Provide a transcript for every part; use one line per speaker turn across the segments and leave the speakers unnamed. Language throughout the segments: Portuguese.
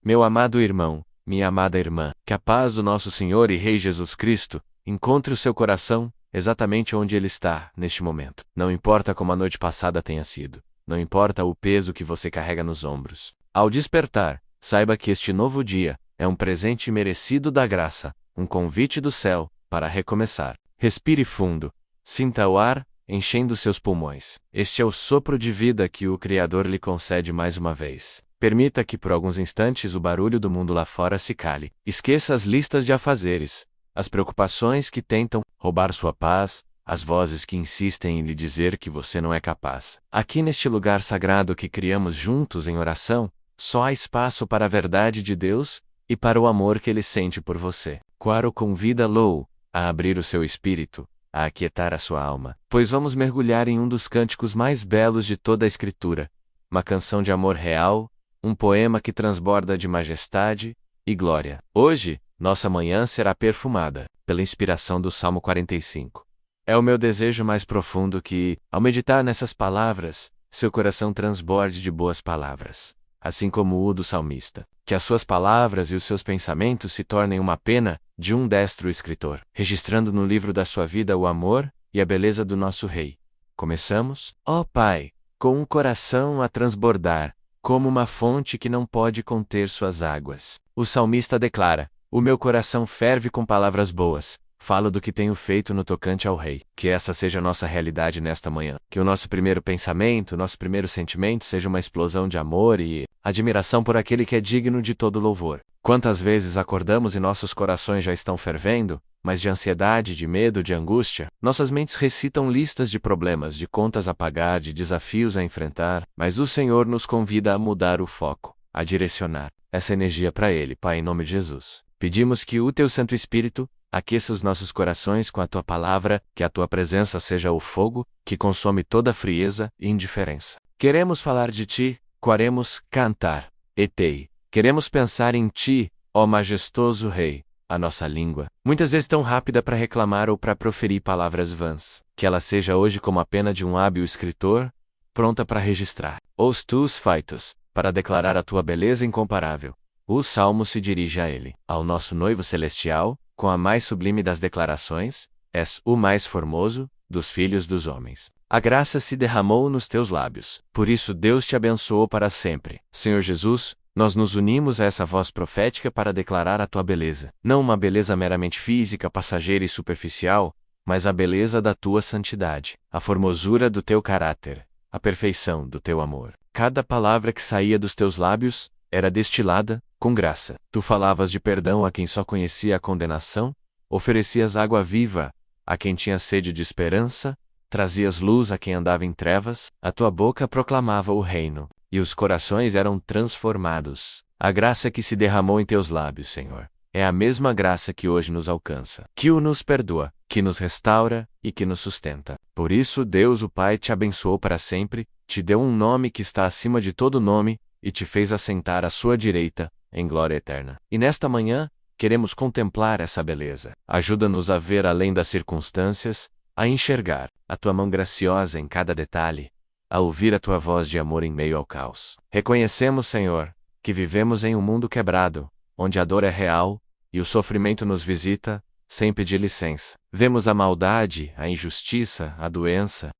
Meu amado irmão, minha amada irmã, que a paz do nosso Senhor e Rei Jesus Cristo encontre o seu coração exatamente onde ele está neste momento. Não importa como a noite passada tenha sido, não importa o peso que você carrega nos ombros. Ao despertar, saiba que este novo dia é um presente merecido da graça, um convite do céu para recomeçar. Respire fundo, sinta o ar enchendo seus pulmões. Este é o sopro de vida que o Criador lhe concede mais uma vez. Permita que por alguns instantes o barulho do mundo lá fora se cale. Esqueça as listas de afazeres, as preocupações que tentam roubar sua paz, as vozes que insistem em lhe dizer que você não é capaz. Aqui neste lugar sagrado que criamos juntos em oração, só há espaço para a verdade de Deus e para o amor que Ele sente por você. Quaro convida-lo a abrir o seu espírito, a aquietar a sua alma, pois vamos mergulhar em um dos cânticos mais belos de toda a Escritura, uma canção de amor real, um poema que transborda de majestade e glória. Hoje, nossa manhã será perfumada pela inspiração do Salmo 45. É o meu desejo mais profundo que, ao meditar nessas palavras, seu coração transborde de boas palavras, assim como o do salmista. Que as suas palavras e os seus pensamentos se tornem uma pena de um destro escritor, registrando no livro da sua vida o amor e a beleza do nosso Rei. Começamos? Ó Pai, com um coração a transbordar, como uma fonte que não pode conter suas águas. O salmista declara: o meu coração ferve com palavras boas, falo do que tenho feito no tocante ao Rei. Que essa seja a nossa realidade nesta manhã. Que o nosso primeiro pensamento, nosso primeiro sentimento seja uma explosão de amor e admiração por aquele que é digno de todo louvor. Quantas vezes acordamos e nossos corações já estão fervendo, mas de ansiedade, de medo, de angústia, nossas mentes recitam listas de problemas, de contas a pagar, de desafios a enfrentar, mas o Senhor nos convida a mudar o foco, a direcionar essa energia para Ele, Pai, em nome de Jesus. Pedimos que o Teu Santo Espírito aqueça os nossos corações com a Tua palavra, que a Tua presença seja o fogo que consome toda a frieza e indiferença. Queremos falar de Ti, queremos cantar, Etei. Queremos pensar em Ti, ó majestoso Rei, a nossa língua, muitas vezes tão rápida para reclamar ou para proferir palavras vãs, que ela seja hoje como a pena de um hábil escritor, pronta para registrar os Tus feitos, para declarar a Tua beleza incomparável. O Salmo se dirige a Ele, ao nosso noivo celestial, com a mais sublime das declarações: és o mais formoso dos filhos dos homens. A graça se derramou nos teus lábios, por isso Deus te abençoou para sempre. Senhor Jesus, nós nos unimos a essa voz profética para declarar a Tua beleza. Não uma beleza meramente física, passageira e superficial, mas a beleza da Tua santidade, a formosura do Teu caráter, a perfeição do Teu amor. Cada palavra que saía dos Teus lábios era destilada com graça. Tu falavas de perdão a quem só conhecia a condenação, oferecias água viva a quem tinha sede de esperança, trazias luz a quem andava em trevas, a Tua boca proclamava o reino, e os corações eram transformados. A graça que se derramou em Teus lábios, Senhor, é a mesma graça que hoje nos alcança, que o nos perdoa, que nos restaura e que nos sustenta. Por isso Deus o Pai te abençoou para sempre, te deu um nome que está acima de todo nome, e te fez assentar à sua direita, em glória eterna. E nesta manhã, queremos contemplar essa beleza. Ajuda-nos a ver além das circunstâncias, a enxergar a Tua mão graciosa em cada detalhe, a ouvir a Tua voz de amor em meio ao caos. Reconhecemos, Senhor, que vivemos em um mundo quebrado, onde a dor é real, e o sofrimento nos visita, sem pedir licença. Vemos a maldade, a injustiça, a doença,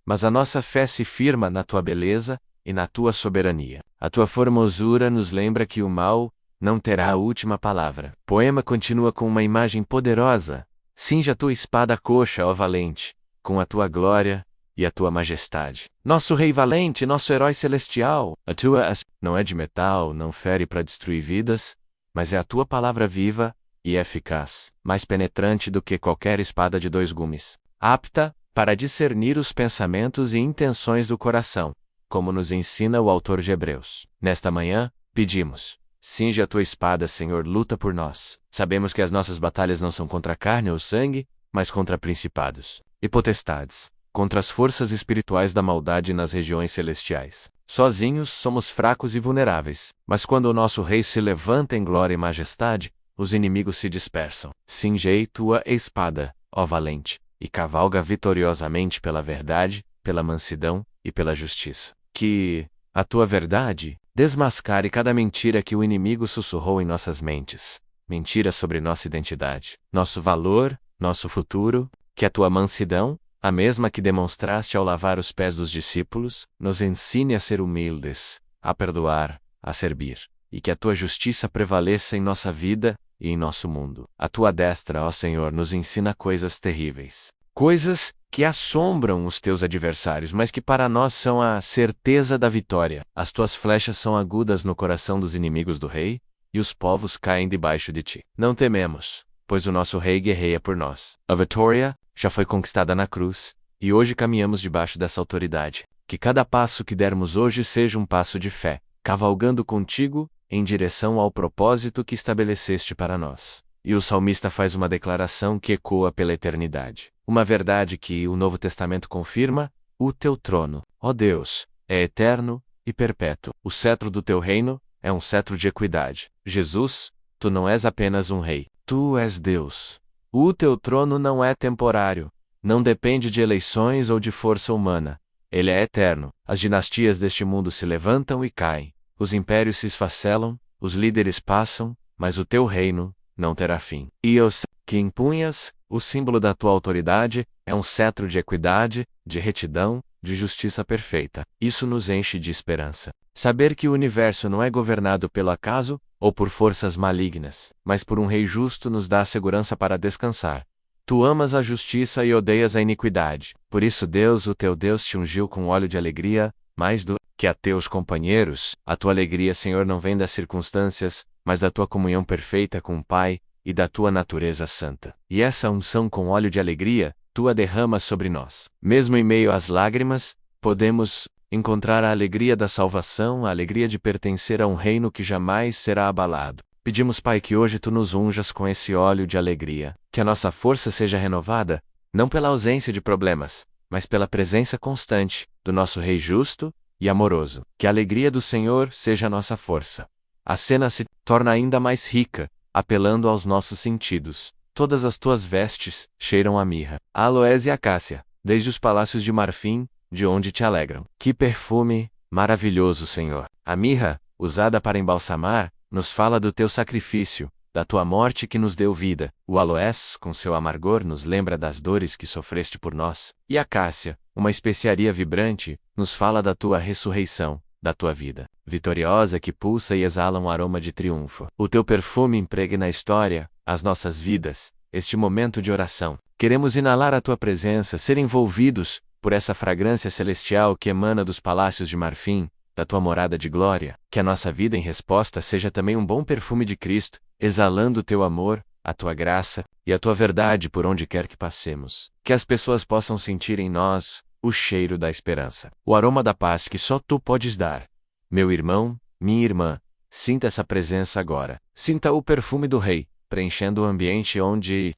mas a nossa fé se firma na Tua beleza e na Tua soberania. A Tua formosura nos lembra que o mal não terá a última palavra. O poema continua com uma imagem poderosa. Cinja a Tua espada coxa, ó valente, com a Tua glória e a Tua majestade. Nosso Rei valente, nosso herói celestial, a Tua não é de metal, não fere para destruir vidas, mas é a Tua palavra viva e eficaz, mais penetrante do que qualquer espada de 2 gumes, apta para discernir os pensamentos e intenções do coração, como nos ensina o autor de Hebreus. Nesta manhã, pedimos: cinge a Tua espada, Senhor, luta por nós. Sabemos que as nossas batalhas não são contra a carne ou sangue, mas contra principados e potestades, contra as forças espirituais da maldade nas regiões celestiais. Sozinhos somos fracos e vulneráveis, mas quando o nosso Rei se levanta em glória e majestade, os inimigos se dispersam. Cingei Tua espada, ó valente, e cavalga vitoriosamente pela verdade, pela mansidão e pela justiça. Que a Tua verdade Desmascare cada mentira que o inimigo sussurrou em nossas mentes. Mentira sobre nossa identidade, nosso valor, nosso futuro, que a tua mansidão, a mesma que demonstraste ao lavar os pés dos discípulos, nos ensine a ser humildes, a perdoar, a servir, e que a tua justiça prevaleça em nossa vida e em nosso mundo. A tua destra, ó Senhor, nos ensina coisas terríveis, coisas que assombram os teus adversários, mas que para nós são a certeza da vitória. As tuas flechas são agudas no coração dos inimigos do rei, e os povos caem debaixo de ti. Não tememos, pois o nosso rei guerreia por nós. A vitória já foi conquistada na cruz, e hoje caminhamos debaixo dessa autoridade. Que cada passo que dermos hoje seja um passo de fé, cavalgando contigo em direção ao propósito que estabeleceste para nós. E o salmista faz uma declaração que ecoa pela eternidade. Uma verdade que o Novo Testamento confirma: o teu trono, ó Deus, é eterno e perpétuo. O cetro do teu reino é um cetro de equidade. Jesus, tu não és apenas um rei, tu és Deus. O teu trono não é temporário, não depende de eleições ou de força humana. Ele é eterno. As dinastias deste mundo se levantam e caem, os impérios se esfacelam, os líderes passam, mas o teu reino não terá fim. E eu sei que empunhas, o símbolo da tua autoridade, é um cetro de equidade, de retidão, de justiça perfeita. Isso nos enche de esperança. Saber que o universo não é governado pelo acaso ou por forças malignas, mas por um rei justo nos dá a segurança para descansar. Tu amas a justiça e odeias a iniquidade. Por isso Deus, o teu Deus, te ungiu com óleo de alegria, mais do que a teus companheiros. A tua alegria, Senhor, não vem das circunstâncias, mas da tua comunhão perfeita com o Pai e da tua natureza santa. E essa unção com óleo de alegria, tu a derramas sobre nós. Mesmo em meio às lágrimas, podemos encontrar a alegria da salvação, a alegria de pertencer a um reino que jamais será abalado. Pedimos, Pai, que hoje tu nos unjas com esse óleo de alegria, que a nossa força seja renovada, não pela ausência de problemas, mas pela presença constante do nosso Rei justo e amoroso. Que a alegria do Senhor seja a nossa força. A cena se torna ainda mais rica, apelando aos nossos sentidos. Todas as tuas vestes cheiram a mirra, a aloés e a acácia, desde os palácios de marfim, de onde te alegram. Que perfume maravilhoso, Senhor! A mirra, usada para embalsamar, nos fala do teu sacrifício, da tua morte que nos deu vida. O aloés, com seu amargor, nos lembra das dores que sofreste por nós. E a acácia, uma especiaria vibrante, nos fala da tua ressurreição, da tua vida vitoriosa que pulsa e exala um aroma de triunfo. O teu perfume impregna a história, as nossas vidas, este momento de oração. Queremos inalar a tua presença, ser envolvidos por essa fragrância celestial que emana dos palácios de marfim, da tua morada de glória. Que a nossa vida em resposta seja também um bom perfume de Cristo, exalando o teu amor, a tua graça e a tua verdade por onde quer que passemos. Que as pessoas possam sentir em nós o cheiro da esperança, o aroma da paz que só tu podes dar. Meu irmão, minha irmã, sinta essa presença agora. Sinta o perfume do Rei, preenchendo o ambiente onde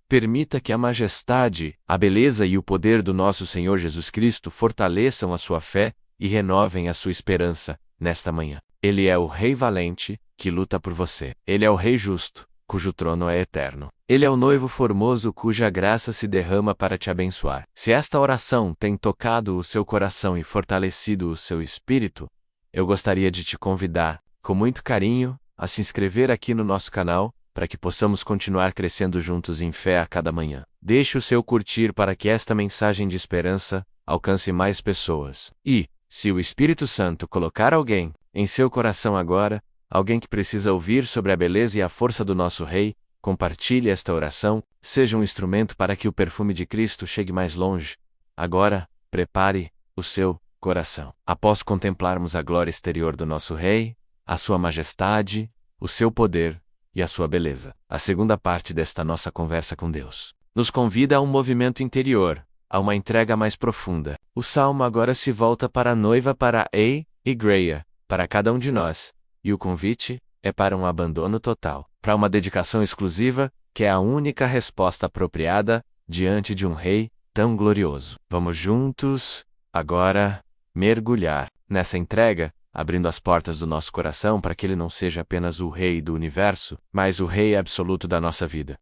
permita que a majestade, a beleza e o poder do nosso Senhor Jesus Cristo fortaleçam a sua fé e renovem a sua esperança nesta manhã. Ele é o Rei valente, que luta por você. Ele é o Rei justo, cujo trono é eterno. Ele é o noivo formoso cuja graça se derrama para te abençoar. Se esta oração tem tocado o seu coração e fortalecido o seu espírito, eu gostaria de te convidar, com muito carinho, a se inscrever aqui no nosso canal, para que possamos continuar crescendo juntos em fé a cada manhã. Deixe o seu curtir para que esta mensagem de esperança alcance mais pessoas. E, se o Espírito Santo colocar alguém em seu coração agora, alguém que precisa ouvir sobre a beleza e a força do nosso Rei, compartilhe esta oração, seja um instrumento para que o perfume de Cristo chegue mais longe. Agora, prepare o seu coração. Após contemplarmos a glória exterior do nosso Rei, a sua majestade, o seu poder e a sua beleza, a segunda parte desta nossa conversa com Deus nos convida a um movimento interior, a uma entrega mais profunda. O salmo agora se volta para a noiva, para e Greia, para cada um de nós, e o convite é para um abandono total, para uma dedicação exclusiva, que é a única resposta apropriada diante de um Rei tão glorioso. Vamos juntos, agora, mergulhar nessa entrega, abrindo as portas do nosso coração para que ele não seja apenas o Rei do universo, mas o Rei absoluto da nossa vida.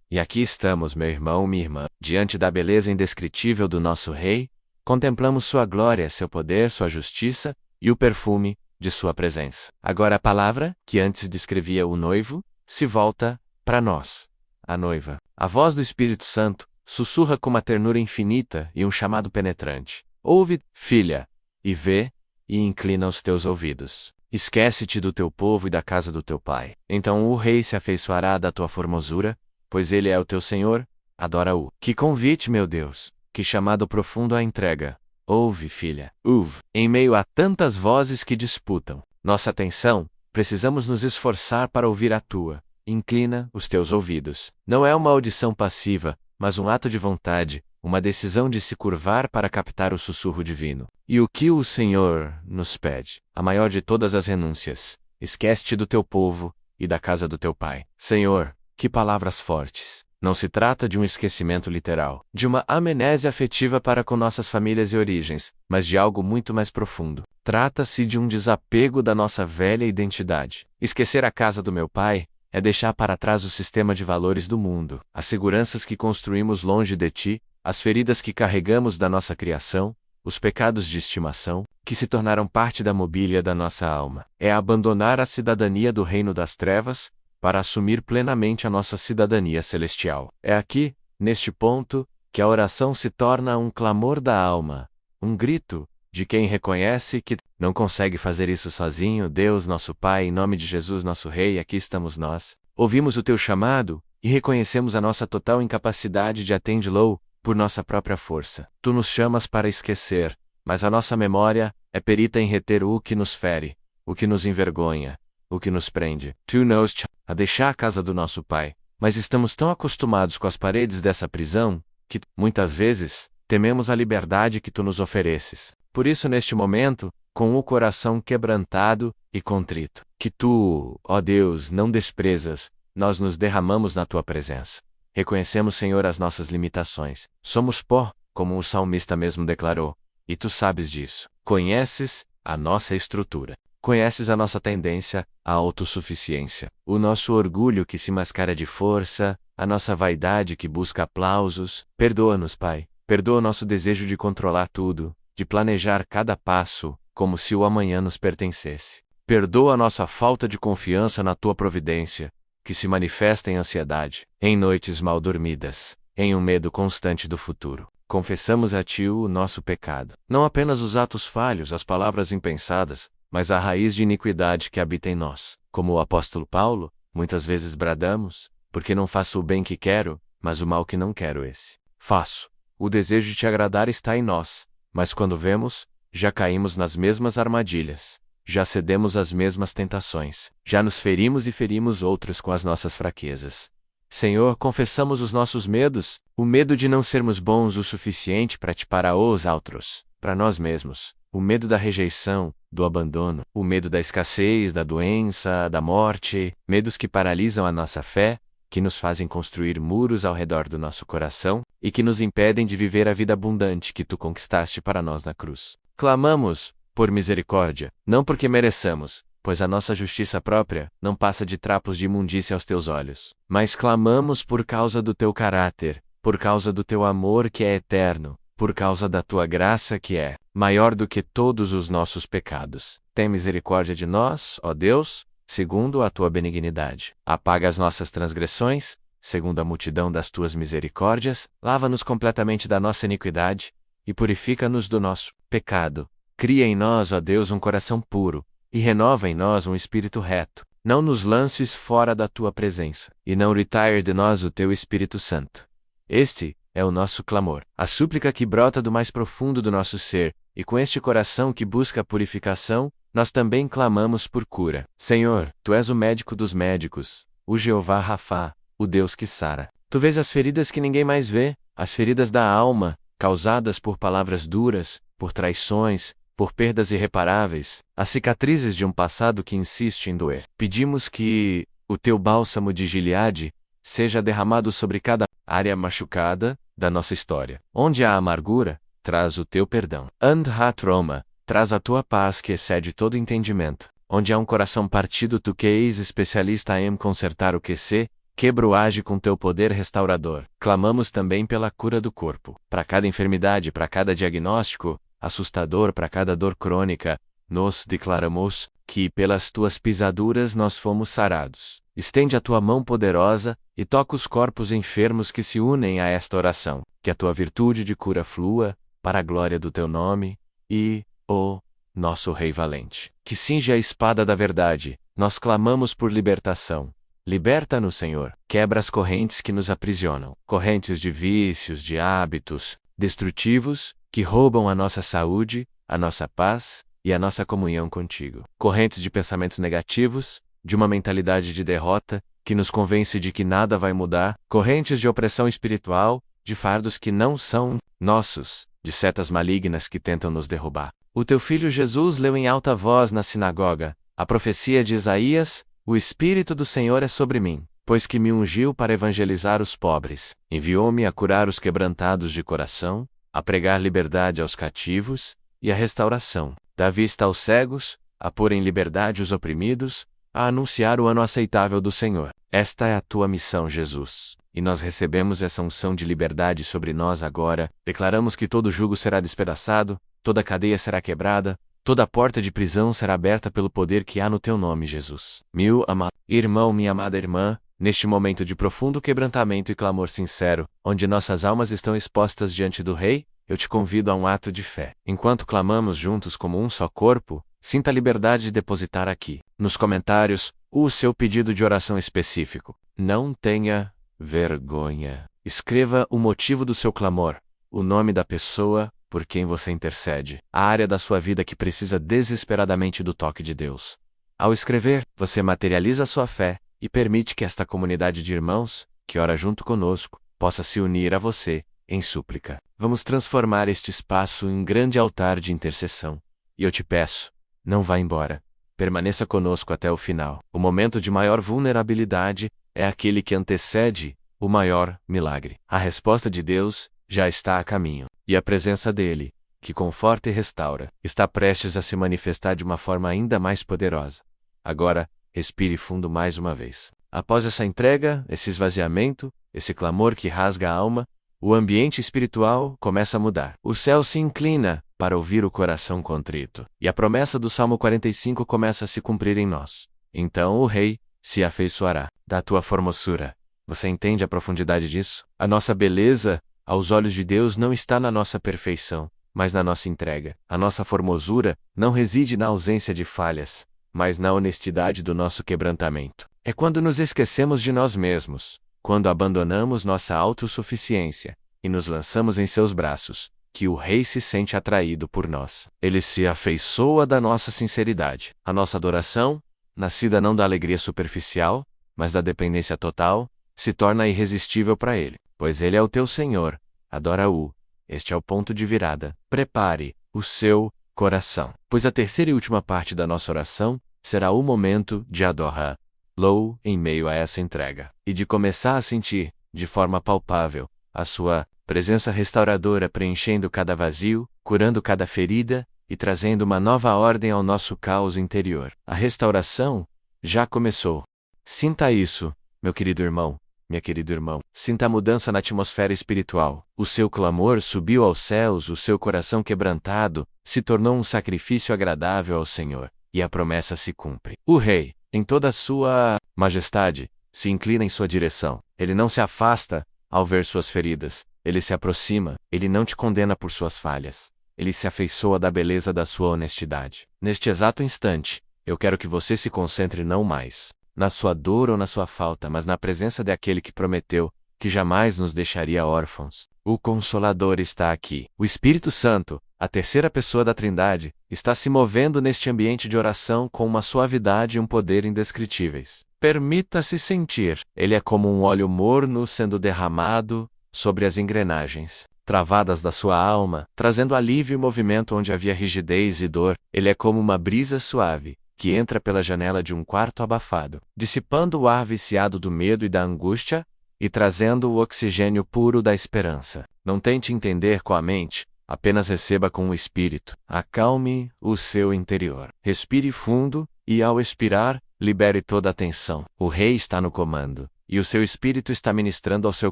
E aqui estamos, meu irmão, minha irmã, diante da beleza indescritível do nosso Rei, contemplamos sua glória, seu poder, sua justiça e o perfume de sua presença. Agora a palavra, que antes descrevia o noivo, se volta para nós, a noiva. A voz do Espírito Santo sussurra com uma ternura infinita e um chamado penetrante. Ouve, filha, e vê, e inclina os teus ouvidos. Esquece-te do teu povo e da casa do teu pai. Então o rei se afeiçoará da tua formosura, pois ele é o teu Senhor, adora-o. Que convite, meu Deus! Que chamado profundo à entrega! Ouve, filha, ouve. Em meio a tantas vozes que disputam nossa atenção, precisamos nos esforçar para ouvir a tua. Inclina os teus ouvidos. Não é uma audição passiva, mas um ato de vontade, uma decisão de se curvar para captar o sussurro divino. E o que o Senhor nos pede? A maior de todas as renúncias. Esquece-te do teu povo e da casa do teu pai. Senhor, que palavras fortes! Não se trata de um esquecimento literal, de uma amnésia afetiva para com nossas famílias e origens, mas de algo muito mais profundo. Trata-se de um desapego da nossa velha identidade. Esquecer a casa do meu pai é deixar para trás o sistema de valores do mundo, as seguranças que construímos longe de ti, as feridas que carregamos da nossa criação, os pecados de estimação, que se tornaram parte da mobília da nossa alma. É abandonar a cidadania do reino das trevas, para assumir plenamente a nossa cidadania celestial. É aqui, neste ponto, que a oração se torna um clamor da alma, um grito de quem reconhece que não consegue fazer isso sozinho. Deus, nosso Pai, em nome de Jesus, nosso Rei, aqui estamos nós. Ouvimos o teu chamado e reconhecemos a nossa total incapacidade de atendê-lo por nossa própria força. Tu nos chamas para esquecer, mas a nossa memória é perita em reter o que nos fere, o que nos envergonha, o que nos prende. Tu nos a deixar a casa do nosso Pai, mas estamos tão acostumados com as paredes dessa prisão, que, muitas vezes, tememos a liberdade que tu nos ofereces. Por isso, neste momento, com o coração quebrantado e contrito, que tu, ó Deus, não desprezas, nós nos derramamos na tua presença. Reconhecemos, Senhor, as nossas limitações. Somos pó, como o salmista mesmo declarou, e tu sabes disso. Conheces a nossa estrutura. Conheces a nossa tendência à autossuficiência, o nosso orgulho que se mascara de força, a nossa vaidade que busca aplausos. Perdoa-nos, Pai. Perdoa o nosso desejo de controlar tudo, de planejar cada passo, como se o amanhã nos pertencesse. Perdoa a nossa falta de confiança na tua providência, que se manifesta em ansiedade, em noites mal dormidas, em um medo constante do futuro. Confessamos a ti o nosso pecado. Não apenas os atos falhos, as palavras impensadas, mas a raiz de iniquidade que habita em nós. Como o apóstolo Paulo, muitas vezes bradamos, porque não faço o bem que quero, mas o mal que não quero esse faço. O desejo de te agradar está em nós, mas quando vemos, já caímos nas mesmas armadilhas, já cedemos às mesmas tentações, já nos ferimos e ferimos outros com as nossas fraquezas. Senhor, confessamos os nossos medos, o medo de não sermos bons o suficiente para os outros, para nós mesmos, o medo da rejeição, do abandono, o medo da escassez, da doença, da morte, medos que paralisam a nossa fé, que nos fazem construir muros ao redor do nosso coração e que nos impedem de viver a vida abundante que tu conquistaste para nós na cruz. Clamamos, por misericórdia, não porque mereçamos, pois a nossa justiça própria não passa de trapos de imundícia aos teus olhos, mas clamamos por causa do teu caráter, por causa do teu amor que é eterno, por causa da tua graça que é maior do que todos os nossos pecados. Tem misericórdia de nós, ó Deus, segundo a tua benignidade. Apaga as nossas transgressões, segundo a multidão das tuas misericórdias, lava-nos completamente da nossa iniquidade, e purifica-nos do nosso pecado. Cria em nós, ó Deus, um coração puro, e renova em nós um espírito reto. Não nos lances fora da tua presença, e não retire de nós o teu Espírito Santo. Este é o nosso clamor, a súplica que brota do mais profundo do nosso ser, e com este coração que busca a purificação, nós também clamamos por cura. Senhor, tu és o médico dos médicos, o Jeová Rafá, o Deus que sara. Tu vês as feridas que ninguém mais vê, as feridas da alma, causadas por palavras duras, por traições, por perdas irreparáveis, as cicatrizes de um passado que insiste em doer. Pedimos que o teu bálsamo de Gileade seja derramado sobre cada área machucada da nossa história. Onde há amargura, traz o teu perdão. Andhat Roma, traz a tua paz que excede todo entendimento. Onde há um coração partido, tu que és especialista em consertar o que se quebra, age com teu poder restaurador. Clamamos também pela cura do corpo. Para cada enfermidade, para cada diagnóstico assustador, para cada dor crônica, nos declaramos que pelas tuas pisaduras nós fomos sarados. Estende a tua mão poderosa e toca os corpos enfermos que se unem a esta oração. Que a tua virtude de cura flua, para a glória do teu nome, e, ó nosso Rei valente, que cinge a espada da verdade, nós clamamos por libertação. Liberta-nos, Senhor, quebra as correntes que nos aprisionam, correntes de vícios, de hábitos destrutivos, que roubam a nossa saúde, a nossa paz e a nossa comunhão contigo. Correntes de pensamentos negativos, de uma mentalidade de derrota, que nos convence de que nada vai mudar, correntes de opressão espiritual, de fardos que não são nossos, de setas malignas que tentam nos derrubar. O teu filho Jesus leu em alta voz na sinagoga a profecia de Isaías: o Espírito do Senhor é sobre mim, pois que me ungiu para evangelizar os pobres, enviou-me a curar os quebrantados de coração, a pregar liberdade aos cativos e a restauração da vista aos cegos, a pôr em liberdade os oprimidos, a anunciar o ano aceitável do Senhor. Esta é a tua missão, Jesus. E nós recebemos essa unção de liberdade sobre nós agora. Declaramos que todo jugo será despedaçado, toda cadeia será quebrada, toda porta de prisão será aberta pelo poder que há no teu nome, Jesus. Meu amado irmão, minha amada irmã, neste momento de profundo quebrantamento e clamor sincero, onde nossas almas estão expostas diante do Rei, eu te convido a um ato de fé. Enquanto clamamos juntos como um só corpo, sinta a liberdade de depositar aqui, nos comentários, o seu pedido de oração específico. Não tenha vergonha. Escreva o motivo do seu clamor, o nome da pessoa por quem você intercede, a área da sua vida que precisa desesperadamente do toque de Deus. Ao escrever, você materializa a sua fé e permite que esta comunidade de irmãos, que ora junto conosco, possa se unir a você em súplica. Vamos transformar este espaço em grande altar de intercessão. E eu te peço, não vá embora. Permaneça conosco até o final. O momento de maior vulnerabilidade é aquele que antecede o maior milagre. A resposta de Deus já está a caminho. E a presença dele, que conforta e restaura, está prestes a se manifestar de uma forma ainda mais poderosa. Agora, respire fundo mais uma vez. Após essa entrega, esse esvaziamento, esse clamor que rasga a alma, o ambiente espiritual começa a mudar. O céu se inclina para ouvir o coração contrito. E a promessa do Salmo 45 começa a se cumprir em nós. Então o Rei se afeiçoará da tua formosura. Você entende a profundidade disso? A nossa beleza, aos olhos de Deus, não está na nossa perfeição, mas na nossa entrega. A nossa formosura não reside na ausência de falhas, mas na honestidade do nosso quebrantamento. É quando nos esquecemos de nós mesmos, quando abandonamos nossa autossuficiência e nos lançamos em seus braços, que o Rei se sente atraído por nós. Ele se afeiçoa da nossa sinceridade. A nossa adoração, nascida não da alegria superficial, mas da dependência total, se torna irresistível para Ele, pois Ele é o teu Senhor. Adora-o. Este é o ponto de virada. Prepare o seu coração, pois a terceira e última parte da nossa oração será o momento de adorá-lo em meio a essa entrega, e de começar a sentir, de forma palpável, a sua presença restauradora preenchendo cada vazio, curando cada ferida e trazendo uma nova ordem ao nosso caos interior. A restauração já começou. Sinta isso, meu querido irmão, minha querida irmã. Sinta a mudança na atmosfera espiritual. O seu clamor subiu aos céus, o seu coração quebrantado se tornou um sacrifício agradável ao Senhor, e a promessa se cumpre. O Rei, em toda a sua majestade, se inclina em sua direção. Ele não se afasta ao ver suas feridas. Ele se aproxima, ele não te condena por suas falhas. Ele se afeiçoa da beleza da sua honestidade. Neste exato instante, eu quero que você se concentre não mais na sua dor ou na sua falta, mas na presença daquele que prometeu que jamais nos deixaria órfãos. O Consolador está aqui. O Espírito Santo, a terceira pessoa da Trindade, está se movendo neste ambiente de oração com uma suavidade e um poder indescritíveis. Permita-se sentir. Ele é como um óleo morno sendo derramado sobre as engrenagens travadas da sua alma, trazendo alívio e movimento onde havia rigidez e dor. Ele é como uma brisa suave que entra pela janela de um quarto abafado, dissipando o ar viciado do medo e da angústia e trazendo o oxigênio puro da esperança. Não tente entender com a mente, apenas receba com o espírito. Acalme o seu interior. Respire fundo e, ao expirar, libere toda a tensão. O Rei está no comando, e o seu espírito está ministrando ao seu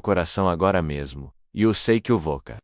coração agora mesmo. e eu sei que o voca.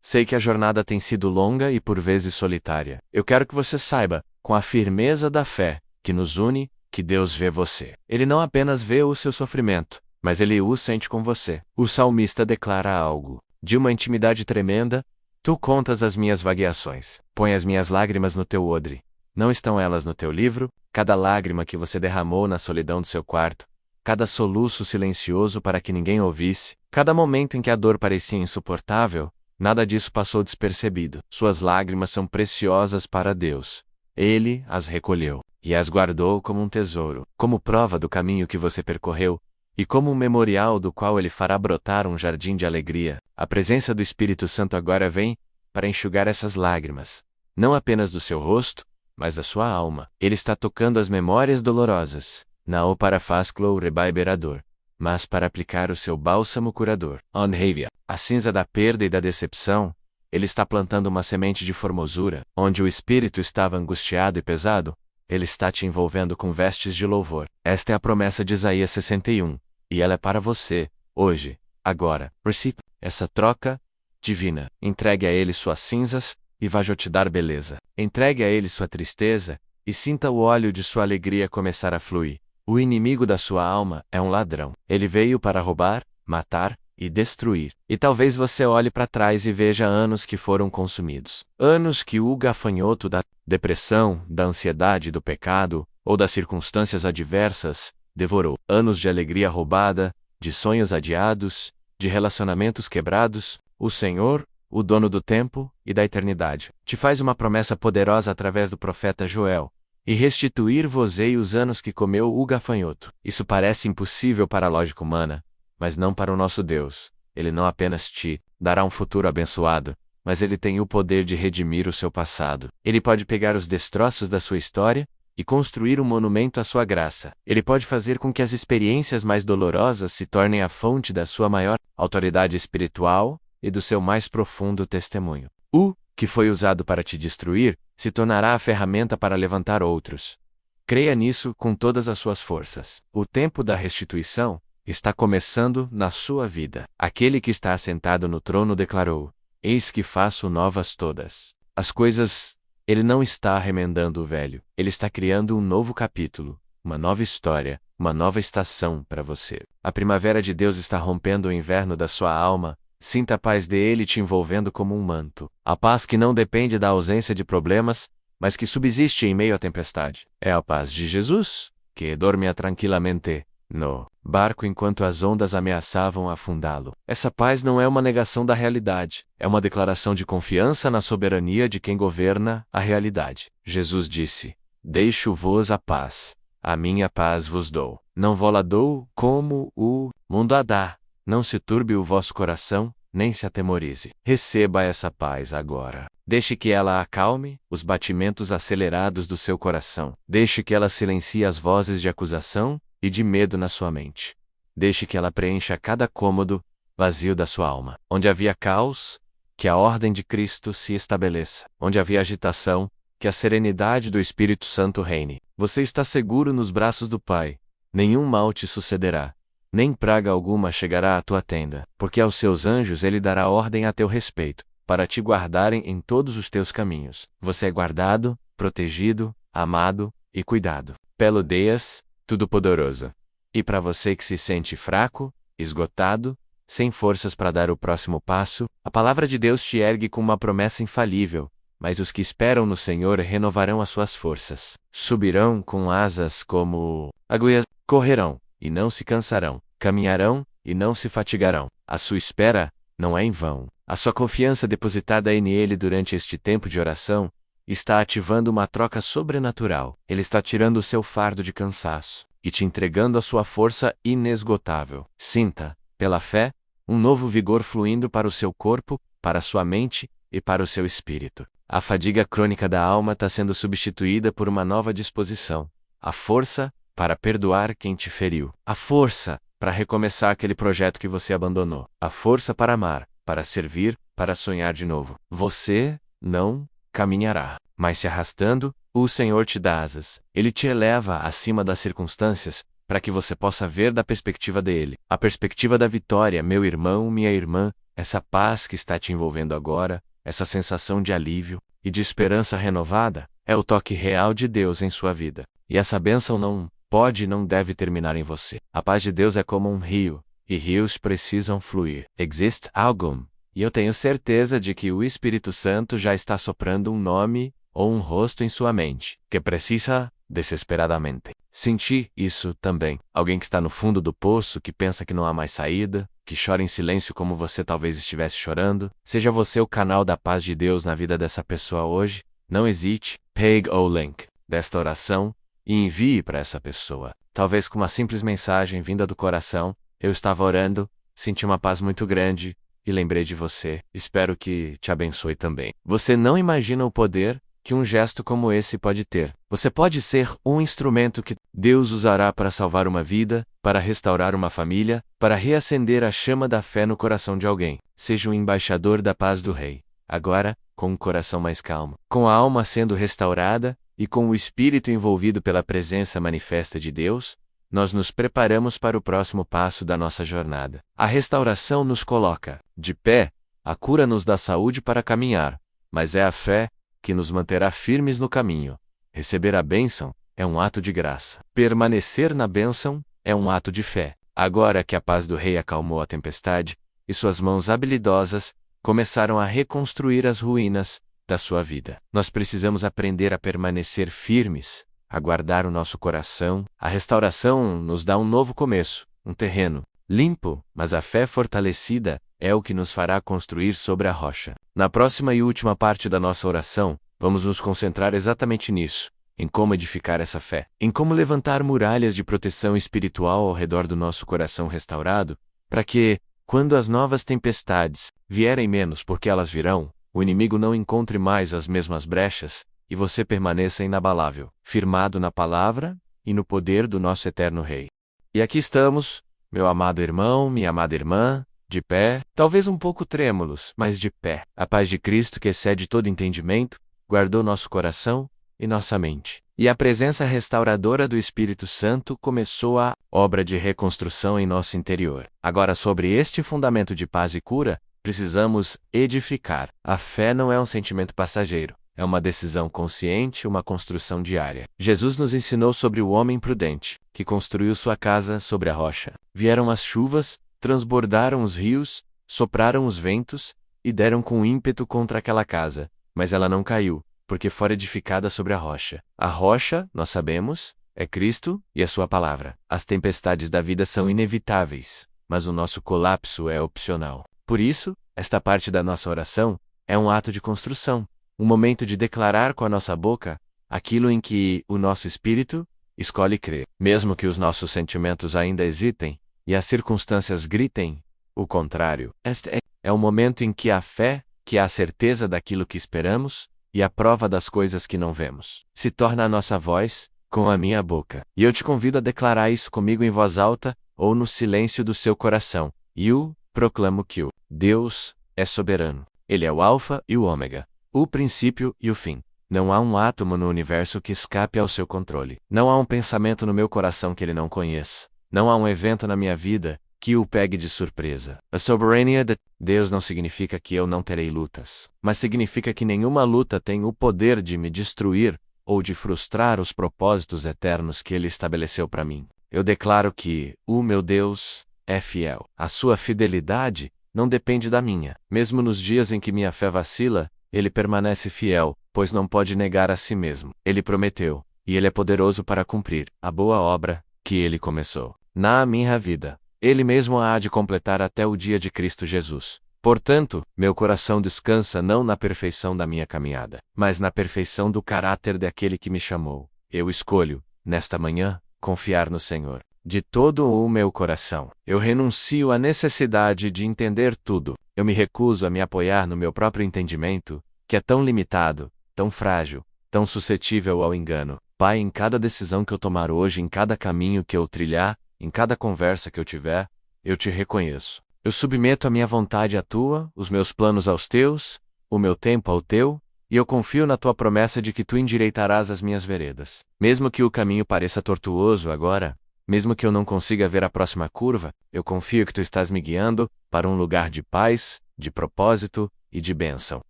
Sei que a jornada tem sido longa e por vezes solitária. Eu quero que você saiba, com a firmeza da fé que nos une, que Deus vê você. Ele não apenas vê o seu sofrimento, mas ele o sente com você. O salmista declara algo de uma intimidade tremenda: tu contas as minhas vagueações, põe as minhas lágrimas no teu odre. Não estão elas no teu livro? Cada lágrima que você derramou na solidão do seu quarto, cada soluço silencioso para que ninguém ouvisse, cada momento em que a dor parecia insuportável, nada disso passou despercebido. Suas lágrimas são preciosas para Deus. Ele as recolheu e as guardou como um tesouro, como prova do caminho que você percorreu, e como um memorial do qual ele fará brotar um jardim de alegria. A presença do Espírito Santo agora vem para enxugar essas lágrimas, não apenas do seu rosto, mas da sua alma. Ele está tocando as memórias dolorosas, não para faz-lo rebaiberador, mas para aplicar o seu bálsamo curador. Onhavia, a cinza da perda e da decepção, ele está plantando uma semente de formosura. Onde o espírito estava angustiado e pesado, ele está te envolvendo com vestes de louvor. Esta é a promessa de Isaías 61, e ela é para você, hoje, agora. Receive essa troca divina. Entregue a ele suas cinzas, e vá-jo te dar beleza. Entregue a ele sua tristeza, e sinta o óleo de sua alegria começar a fluir. O inimigo da sua alma é um ladrão. Ele veio para roubar, matar e destruir. E talvez você olhe para trás e veja anos que foram consumidos. Anos que o gafanhoto da depressão, da ansiedade, do pecado, ou das circunstâncias adversas, devorou. Anos de alegria roubada, de sonhos adiados, de relacionamentos quebrados. O Senhor, o dono do tempo e da eternidade, te faz uma promessa poderosa através do profeta Joel: e restituir-vos-ei os anos que comeu o gafanhoto. Isso parece impossível para a lógica humana, mas não para o nosso Deus. Ele não apenas te dará um futuro abençoado, mas ele tem o poder de redimir o seu passado. Ele pode pegar os destroços da sua história e construir um monumento à sua graça. Ele pode fazer com que as experiências mais dolorosas se tornem a fonte da sua maior autoridade espiritual e do seu mais profundo testemunho. O que foi usado para te destruir se tornará a ferramenta para levantar outros. Creia nisso com todas as suas forças. O tempo da restituição está começando na sua vida. Aquele que está assentado no trono declarou: eis que faço novas todas as coisas. Ele não está remendando o velho. Ele está criando um novo capítulo, uma nova história, uma nova estação para você. A primavera de Deus está rompendo o inverno da sua alma. Sinta a paz dele te envolvendo como um manto. A paz que não depende da ausência de problemas, mas que subsiste em meio à tempestade. É a paz de Jesus, que dormia tranquilamente no barco enquanto as ondas ameaçavam afundá-lo. Essa paz não é uma negação da realidade, é uma declaração de confiança na soberania de quem governa a realidade. Jesus disse: deixo-vos a paz, a minha paz vos dou. Não vou-la dou como o mundo a dá. Não se turbe o vosso coração, nem se atemorize. Receba essa paz agora. Deixe que ela acalme os batimentos acelerados do seu coração. Deixe que ela silencie as vozes de acusação e de medo na sua mente. Deixe que ela preencha cada cômodo vazio da sua alma. Onde havia caos, que a ordem de Cristo se estabeleça. Onde havia agitação, que a serenidade do Espírito Santo reine. Você está seguro nos braços do Pai. Nenhum mal te sucederá. Nem praga alguma chegará à tua tenda, porque aos seus anjos ele dará ordem a teu respeito, para te guardarem em todos os teus caminhos. Você é guardado, protegido, amado e cuidado pelo Deus Todo-Poderoso. E para você que se sente fraco, esgotado, sem forças para dar o próximo passo, a palavra de Deus te ergue com uma promessa infalível: mas os que esperam no Senhor renovarão as suas forças. Subirão com asas como águias, correrão e não se cansarão, caminharão e não se fatigarão. A sua espera não é em vão. A sua confiança depositada nele durante este tempo de oração está ativando uma troca sobrenatural. Ele está tirando o seu fardo de cansaço e te entregando a sua força inesgotável. Sinta, pela fé, um novo vigor fluindo para o seu corpo, para a sua mente e para o seu espírito. A fadiga crônica da alma está sendo substituída por uma nova disposição. A força para perdoar quem te feriu. A força para recomeçar aquele projeto que você abandonou. A força para amar, para servir, para sonhar de novo. Você não caminhará, mas se arrastando, o Senhor te dá asas. Ele te eleva acima das circunstâncias, para que você possa ver da perspectiva dele. A perspectiva da vitória, meu irmão, minha irmã, essa paz que está te envolvendo agora, essa sensação de alívio e de esperança renovada, é o toque real de Deus em sua vida. E essa bênção não pode e não deve terminar em você. A paz de Deus é como um rio, e rios precisam fluir. Existe algum, e eu tenho certeza de que o Espírito Santo já está soprando um nome ou um rosto em sua mente, que precisa, desesperadamente, sentir isso também. Alguém que está no fundo do poço, que pensa que não há mais saída, que chora em silêncio como você talvez estivesse chorando. Seja você o canal da paz de Deus na vida dessa pessoa hoje. Não hesite, pegue o link desta oração e envie para essa pessoa. Talvez com uma simples mensagem vinda do coração: eu estava orando, senti uma paz muito grande e lembrei de você. Espero que te abençoe também. Você não imagina o poder que um gesto como esse pode ter. Você pode ser um instrumento que Deus usará para salvar uma vida, para restaurar uma família, para reacender a chama da fé no coração de alguém. Seja um embaixador da paz do Rei. Agora, com um coração mais calmo, com a alma sendo restaurada e com o espírito envolvido pela presença manifesta de Deus, nós nos preparamos para o próximo passo da nossa jornada. A restauração nos coloca de pé, a cura nos dá saúde para caminhar, mas é a fé que nos manterá firmes no caminho. Receber a bênção é um ato de graça. Permanecer na bênção é um ato de fé. Agora que a paz do Rei acalmou a tempestade, e suas mãos habilidosas começaram a reconstruir as ruínas da sua vida, nós precisamos aprender a permanecer firmes, a guardar o nosso coração. A restauração nos dá um novo começo, um terreno limpo, mas a fé fortalecida é o que nos fará construir sobre a rocha. Na próxima e última parte da nossa oração, vamos nos concentrar exatamente nisso, em como edificar essa fé, em como levantar muralhas de proteção espiritual ao redor do nosso coração restaurado, para que, quando as novas tempestades vierem menos porque elas virão, o inimigo não encontre mais as mesmas brechas, e você permaneça inabalável, firmado na palavra e no poder do nosso eterno Rei. E aqui estamos, meu amado irmão, minha amada irmã, de pé, talvez um pouco trêmulos, mas de pé. A paz de Cristo, que excede todo entendimento, guardou nosso coração e nossa mente. E a presença restauradora do Espírito Santo começou a obra de reconstrução em nosso interior. Agora, sobre este fundamento de paz e cura, precisamos edificar. A fé não é um sentimento passageiro. É uma decisão consciente, uma construção diária. Jesus nos ensinou sobre o homem prudente, que construiu sua casa sobre a rocha. Vieram as chuvas, transbordaram os rios, sopraram os ventos, e deram com ímpeto contra aquela casa, mas ela não caiu, porque fora edificada sobre a rocha. A rocha, nós sabemos, é Cristo e a sua palavra. As tempestades da vida são inevitáveis, mas o nosso colapso é opcional. Por isso, esta parte da nossa oração é um ato de construção. Um momento de declarar com a nossa boca aquilo em que o nosso espírito escolhe crer. Mesmo que os nossos sentimentos ainda hesitem e as circunstâncias gritem o contrário, este é o momento em que a fé, que é a certeza daquilo que esperamos e a prova das coisas que não vemos, se torna a nossa voz com a minha boca. E eu te convido a declarar isso comigo em voz alta ou no silêncio do seu coração. E eu proclamo que o Deus é soberano. Ele é o Alfa e o Ômega, o princípio e o fim. Não há um átomo no universo que escape ao seu controle. Não há um pensamento no meu coração que ele não conheça. Não há um evento na minha vida que o pegue de surpresa. A soberania de Deus não significa que eu não terei lutas, mas significa que nenhuma luta tem o poder de me destruir ou de frustrar os propósitos eternos que ele estabeleceu para mim. Eu declaro que o meu Deus é fiel. A sua fidelidade não depende da minha. Mesmo nos dias em que minha fé vacila, ele permanece fiel, pois não pode negar a si mesmo. Ele prometeu, e ele é poderoso para cumprir a boa obra que ele começou na minha vida. Ele mesmo a há de completar até o dia de Cristo Jesus. Portanto, meu coração descansa não na perfeição da minha caminhada, mas na perfeição do caráter daquele que me chamou. Eu escolho, nesta manhã, confiar no Senhor de todo o meu coração. Eu renuncio à necessidade de entender tudo. Eu me recuso a me apoiar no meu próprio entendimento, que é tão limitado, tão frágil, tão suscetível ao engano. Pai, em cada decisão que eu tomar hoje, em cada caminho que eu trilhar, em cada conversa que eu tiver, eu te reconheço. Eu submeto a minha vontade à tua, os meus planos aos teus, o meu tempo ao teu, e eu confio na tua promessa de que tu endireitarás as minhas veredas. Mesmo que o caminho pareça tortuoso agora, mesmo que eu não consiga ver a próxima curva, eu confio que tu estás me guiando para um lugar de paz, de propósito e de bênção.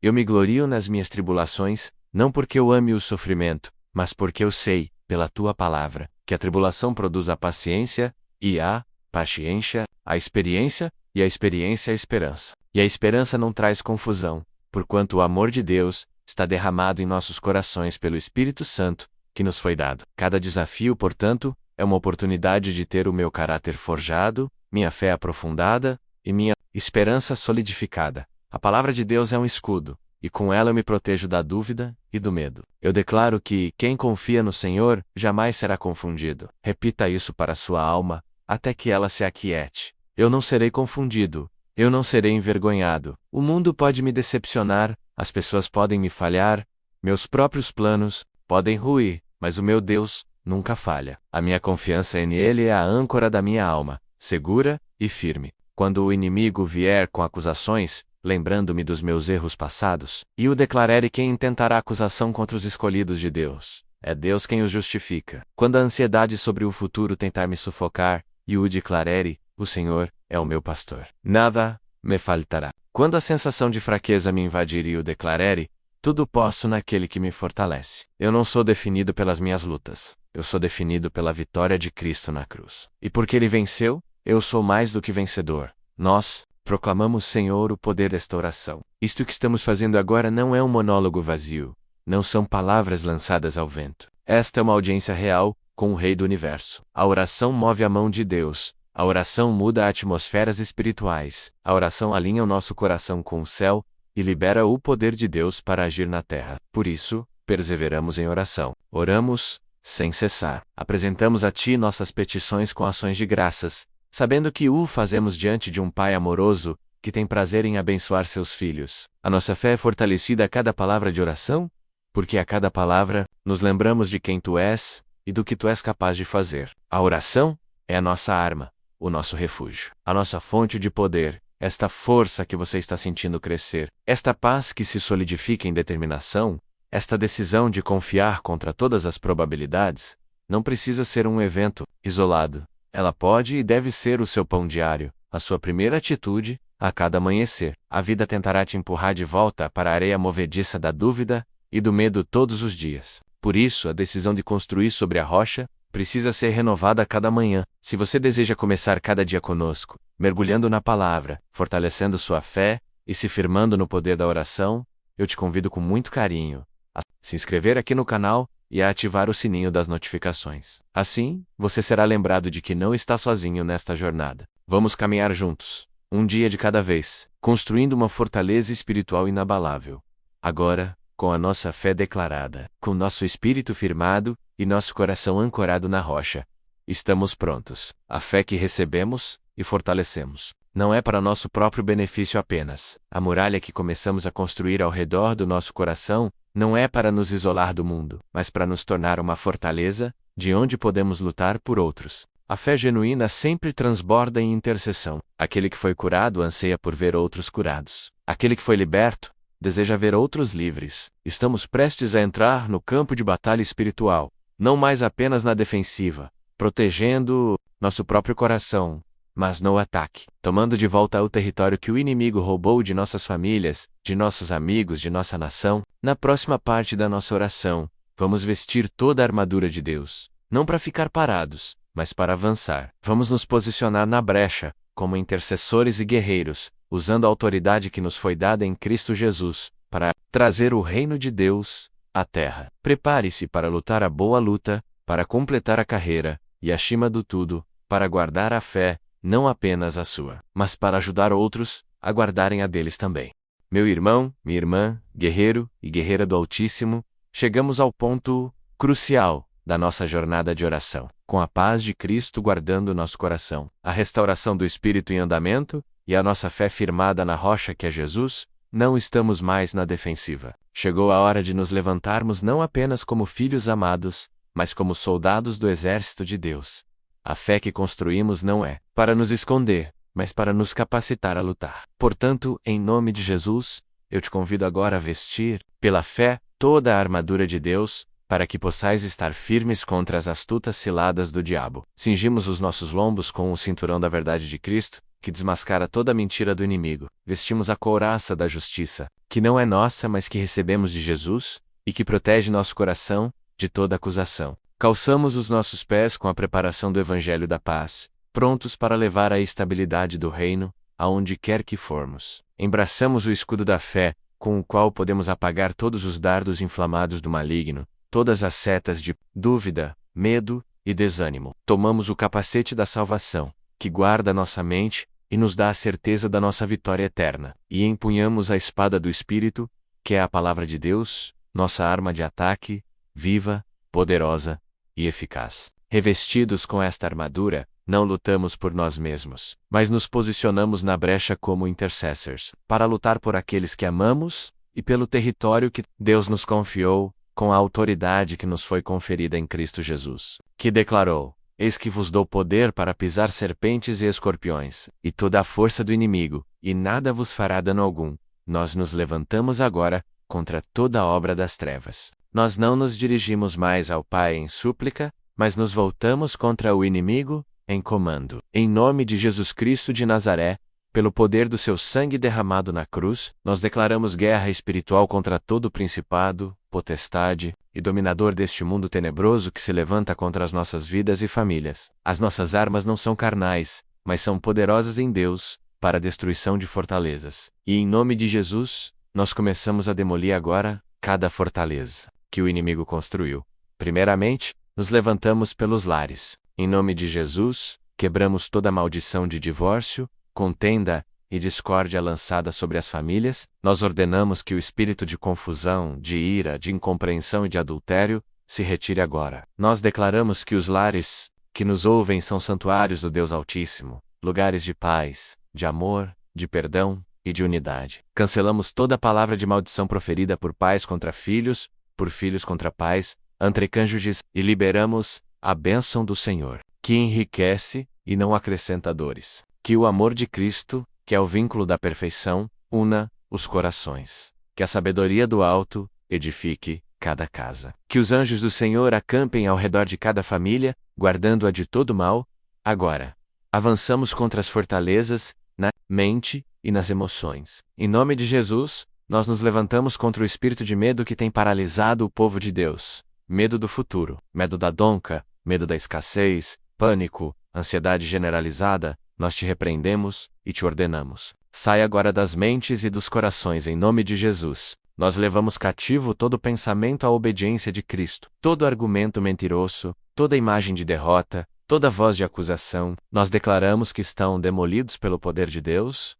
Eu me glorio nas minhas tribulações, não porque eu ame o sofrimento, mas porque eu sei, pela tua palavra, que a tribulação produz a paciência, e a paciência, a experiência, e a experiência a esperança. E a esperança não traz confusão, porquanto o amor de Deus está derramado em nossos corações pelo Espírito Santo, que nos foi dado. Cada desafio, portanto, é uma oportunidade de ter o meu caráter forjado, minha fé aprofundada e minha esperança solidificada. A palavra de Deus é um escudo, e com ela eu me protejo da dúvida e do medo. Eu declaro que quem confia no Senhor jamais será confundido. Repita isso para sua alma, até que ela se aquiete. Eu não serei confundido. Eu não serei envergonhado. O mundo pode me decepcionar, as pessoas podem me falhar, meus próprios planos podem ruir, mas o meu Deus nunca falha. A minha confiança nele é a âncora da minha alma, segura e firme. Quando o inimigo vier com acusações, lembrando-me dos meus erros passados, e o declarare quem intentará acusação contra os escolhidos de Deus. É Deus quem os justifica. Quando a ansiedade sobre o futuro tentar me sufocar, e o declarare, o Senhor é o meu pastor. Nada me faltará. Quando a sensação de fraqueza me invadir e o declarare, tudo posso naquele que me fortalece. Eu não sou definido pelas minhas lutas. Eu sou definido pela vitória de Cristo na cruz. E porque ele venceu, eu sou mais do que vencedor. Nós proclamamos, Senhor, o poder desta oração. Isto que estamos fazendo agora não é um monólogo vazio. Não são palavras lançadas ao vento. Esta é uma audiência real com o Rei do Universo. A oração move a mão de Deus. A oração muda atmosferas espirituais. A oração alinha o nosso coração com o céu e libera o poder de Deus para agir na terra. Por isso, perseveramos em oração. Oramos sem cessar. Apresentamos a Ti nossas petições com ações de graças, sabendo que o fazemos diante de um Pai amoroso, que tem prazer em abençoar seus filhos. A nossa fé é fortalecida a cada palavra de oração, porque a cada palavra, nos lembramos de quem Tu és e do que Tu és capaz de fazer. A oração é a nossa arma, o nosso refúgio, a nossa fonte de poder, esta força que você está sentindo crescer, esta paz que se solidifica em determinação, esta decisão de confiar contra todas as probabilidades, não precisa ser um evento isolado. Ela pode e deve ser o seu pão diário, a sua primeira atitude, a cada amanhecer. A vida tentará te empurrar de volta para a areia movediça da dúvida e do medo todos os dias. Por isso, a decisão de construir sobre a rocha precisa ser renovada a cada manhã. Se você deseja começar cada dia conosco, mergulhando na palavra, fortalecendo sua fé e se firmando no poder da oração, eu te convido com muito carinho a se inscrever aqui no canal e a ativar o sininho das notificações. Assim, você será lembrado de que não está sozinho nesta jornada. Vamos caminhar juntos, um dia de cada vez, construindo uma fortaleza espiritual inabalável. Agora, com a nossa fé declarada, com nosso espírito firmado e nosso coração ancorado na rocha, estamos prontos. A fé que recebemos e fortalecemos não é para nosso próprio benefício apenas. A muralha que começamos a construir ao redor do nosso coração não é para nos isolar do mundo, mas para nos tornar uma fortaleza, de onde podemos lutar por outros. A fé genuína sempre transborda em intercessão. Aquele que foi curado anseia por ver outros curados. Aquele que foi liberto deseja ver outros livres. Estamos prestes a entrar no campo de batalha espiritual, não mais apenas na defensiva, protegendo nosso próprio coração, mas no ataque, tomando de volta o território que o inimigo roubou de nossas famílias, de nossos amigos, de nossa nação. Na próxima parte da nossa oração, vamos vestir toda a armadura de Deus, não para ficar parados, mas para avançar. Vamos nos posicionar na brecha, como intercessores e guerreiros, usando a autoridade que nos foi dada em Cristo Jesus, para trazer o reino de Deus à terra. Prepare-se para lutar a boa luta, para completar a carreira, e acima do tudo, para guardar a fé, não apenas a sua, mas para ajudar outros a guardarem a deles também. Meu irmão, minha irmã, guerreiro e guerreira do Altíssimo, chegamos ao ponto crucial da nossa jornada de oração. Com a paz de Cristo guardando nosso coração, a restauração do Espírito em andamento e a nossa fé firmada na rocha que é Jesus, não estamos mais na defensiva. Chegou a hora de nos levantarmos não apenas como filhos amados, mas como soldados do exército de Deus. A fé que construímos não é para nos esconder, mas para nos capacitar a lutar. Portanto, em nome de Jesus, eu te convido agora a vestir, pela fé, toda a armadura de Deus, para que possais estar firmes contra as astutas ciladas do diabo. Cingimos os nossos lombos com o cinturão da verdade de Cristo, que desmascara toda a mentira do inimigo. Vestimos a couraça da justiça, que não é nossa, mas que recebemos de Jesus, e que protege nosso coração de toda acusação. Calçamos os nossos pés com a preparação do Evangelho da paz, prontos para levar a estabilidade do reino, aonde quer que formos. Embraçamos o escudo da fé, com o qual podemos apagar todos os dardos inflamados do maligno, todas as setas de dúvida, medo e desânimo. Tomamos o capacete da salvação, que guarda nossa mente e nos dá a certeza da nossa vitória eterna. E empunhamos a espada do Espírito, que é a palavra de Deus, nossa arma de ataque, viva, poderosa e eficaz. Revestidos com esta armadura, não lutamos por nós mesmos, mas nos posicionamos na brecha como intercessors, para lutar por aqueles que amamos e pelo território que Deus nos confiou, com a autoridade que nos foi conferida em Cristo Jesus, que declarou: Eis que vos dou poder para pisar serpentes e escorpiões, e toda a força do inimigo, e nada vos fará dano algum. Nós nos levantamos agora contra toda a obra das trevas. Nós não nos dirigimos mais ao Pai em súplica, mas nos voltamos contra o inimigo em comando. Em nome de Jesus Cristo de Nazaré, pelo poder do seu sangue derramado na cruz, nós declaramos guerra espiritual contra todo principado, potestade e dominador deste mundo tenebroso que se levanta contra as nossas vidas e famílias. As nossas armas não são carnais, mas são poderosas em Deus, para a destruição de fortalezas. E em nome de Jesus, nós começamos a demolir agora cada fortaleza que o inimigo construiu. Primeiramente, nos levantamos pelos lares. Em nome de Jesus, quebramos toda maldição de divórcio, contenda e discórdia lançada sobre as famílias. Nós ordenamos que o espírito de confusão, de ira, de incompreensão e de adultério se retire agora. Nós declaramos que os lares que nos ouvem são santuários do Deus Altíssimo, lugares de paz, de amor, de perdão e de unidade. Cancelamos toda palavra de maldição proferida por pais contra filhos, por filhos contra pais, entre cônjuges, e liberamos a bênção do Senhor, que enriquece e não acrescenta dores. Que o amor de Cristo, que é o vínculo da perfeição, una os corações. Que a sabedoria do alto edifique cada casa. Que os anjos do Senhor acampem ao redor de cada família, guardando-a de todo mal. Agora, avançamos contra as fortalezas, na mente e nas emoções. Em nome de Jesus, nós nos levantamos contra o espírito de medo que tem paralisado o povo de Deus. Medo do futuro, medo da donca, medo da escassez, pânico, ansiedade generalizada. Nós te repreendemos e te ordenamos: sai agora das mentes e dos corações em nome de Jesus. Nós levamos cativo todo pensamento à obediência de Cristo, todo argumento mentiroso, toda imagem de derrota, toda voz de acusação. Nós declaramos que estão demolidos pelo poder de Deus.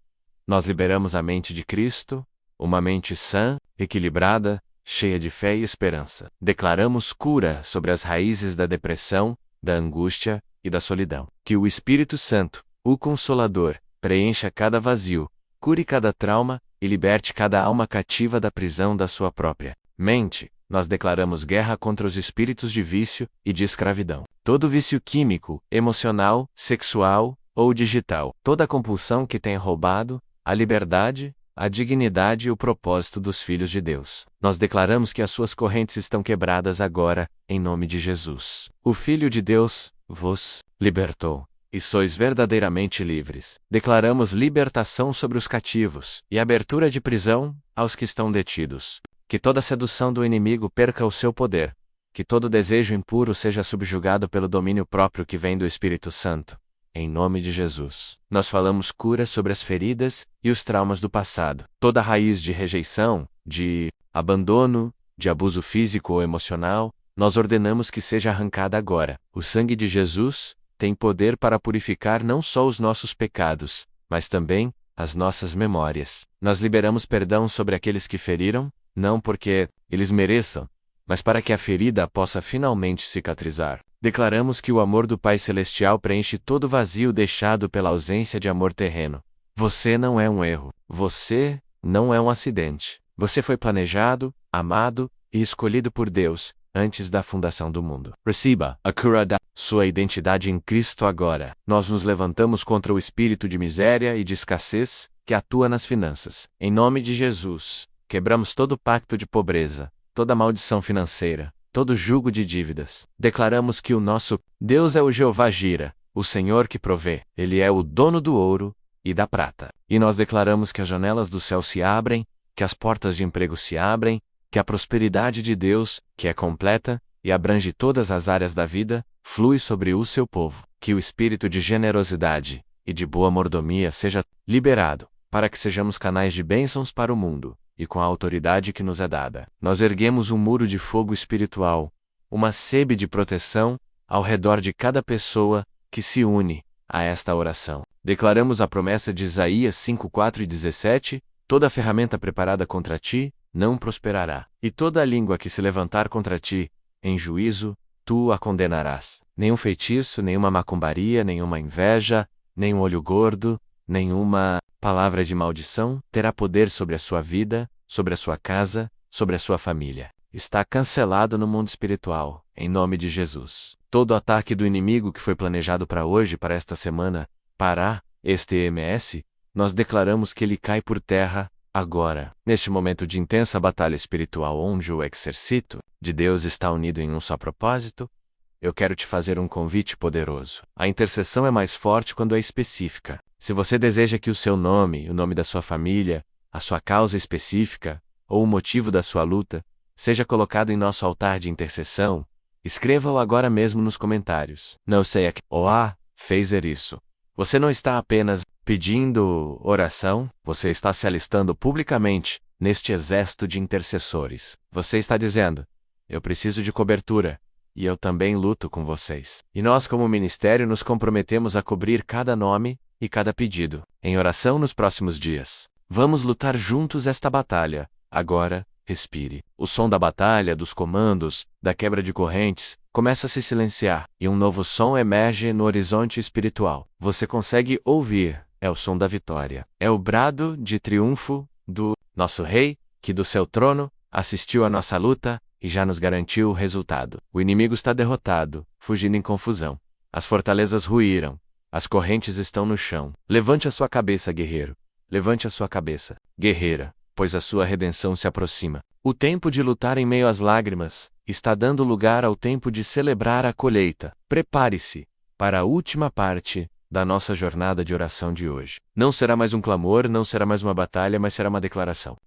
Nós liberamos a mente de Cristo, uma mente sã, equilibrada, cheia de fé e esperança. Declaramos cura sobre as raízes da depressão, da angústia e da solidão. Que o Espírito Santo, o Consolador, preencha cada vazio, cure cada trauma e liberte cada alma cativa da prisão da sua própria mente. Nós declaramos guerra contra os espíritos de vício e de escravidão. Todo vício químico, emocional, sexual ou digital. Toda compulsão que tenha roubado a liberdade, a dignidade e o propósito dos filhos de Deus. Nós declaramos que as suas correntes estão quebradas agora, em nome de Jesus. O Filho de Deus vos libertou, e sois verdadeiramente livres. Declaramos libertação sobre os cativos, e abertura de prisão aos que estão detidos. Que toda sedução do inimigo perca o seu poder. Que todo desejo impuro seja subjugado pelo domínio próprio que vem do Espírito Santo. Em nome de Jesus, nós falamos cura sobre as feridas e os traumas do passado. Toda raiz de rejeição, de abandono, de abuso físico ou emocional, nós ordenamos que seja arrancada agora. O sangue de Jesus tem poder para purificar não só os nossos pecados, mas também as nossas memórias. Nós liberamos perdão sobre aqueles que feriram, não porque eles mereçam, mas para que a ferida possa finalmente cicatrizar. Declaramos que o amor do Pai Celestial preenche todo vazio deixado pela ausência de amor terreno. Você não é um erro. Você não é um acidente. Você foi planejado, amado e escolhido por Deus antes da fundação do mundo. Receba a cura da sua identidade em Cristo agora. Nós nos levantamos contra o espírito de miséria e de escassez que atua nas finanças. Em nome de Jesus, quebramos todo pacto de pobreza, toda maldição financeira, todo jugo de dívidas. Declaramos que o nosso Deus é o Jeová Jira, o Senhor que provê. Ele é o dono do ouro, e da prata. E nós declaramos que as janelas do céu se abrem, que as portas de emprego se abrem, que a prosperidade de Deus, que é completa e abrange todas as áreas da vida, flui sobre o seu povo, que o espírito de generosidade e de boa mordomia seja liberado, para que sejamos canais de bênçãos para o mundo, e com a autoridade que nos é dada. Nós erguemos um muro de fogo espiritual, uma sebe de proteção, ao redor de cada pessoa que se une a esta oração. Declaramos a promessa de Isaías 5:4 e 17, toda ferramenta preparada contra ti não prosperará, e toda a língua que se levantar contra ti, em juízo, tu a condenarás. Nenhum feitiço, nenhuma macumbaria, nenhuma inveja, nenhum olho gordo, nenhuma palavra de maldição terá poder sobre a sua vida, sobre a sua casa, sobre a sua família. Está cancelado no mundo espiritual, em nome de Jesus. Todo ataque do inimigo que foi planejado para hoje, para esta semana, para este EMS, nós declaramos que ele cai por terra, agora. Neste momento de intensa batalha espiritual onde o exército de Deus está unido em um só propósito, eu quero te fazer um convite poderoso. A intercessão é mais forte quando é específica. Se você deseja que o seu nome, o nome da sua família, a sua causa específica, ou o motivo da sua luta, seja colocado em nosso altar de intercessão, escreva-o agora mesmo nos comentários. Não sei a que fez isso. Você não está apenas pedindo oração, você está se alistando publicamente neste exército de intercessores. Você está dizendo: eu preciso de cobertura, e eu também luto com vocês. E nós, como ministério, nos comprometemos a cobrir cada nome e cada pedido, em oração nos próximos dias. Vamos lutar juntos esta batalha. Agora, respire. O som da batalha, dos comandos, da quebra de correntes, começa a se silenciar, e um novo som emerge no horizonte espiritual. Você consegue ouvir, é o som da vitória. É o brado de triunfo do nosso Rei, que do seu trono assistiu à nossa luta e já nos garantiu o resultado. O inimigo está derrotado, fugindo em confusão. As fortalezas ruíram. As correntes estão no chão. Levante a sua cabeça, guerreiro. Levante a sua cabeça, guerreira, pois a sua redenção se aproxima. O tempo de lutar em meio às lágrimas está dando lugar ao tempo de celebrar a colheita. Prepare-se para a última parte da nossa jornada de oração de hoje. Não será mais um clamor, não será mais uma batalha, mas será uma declaração.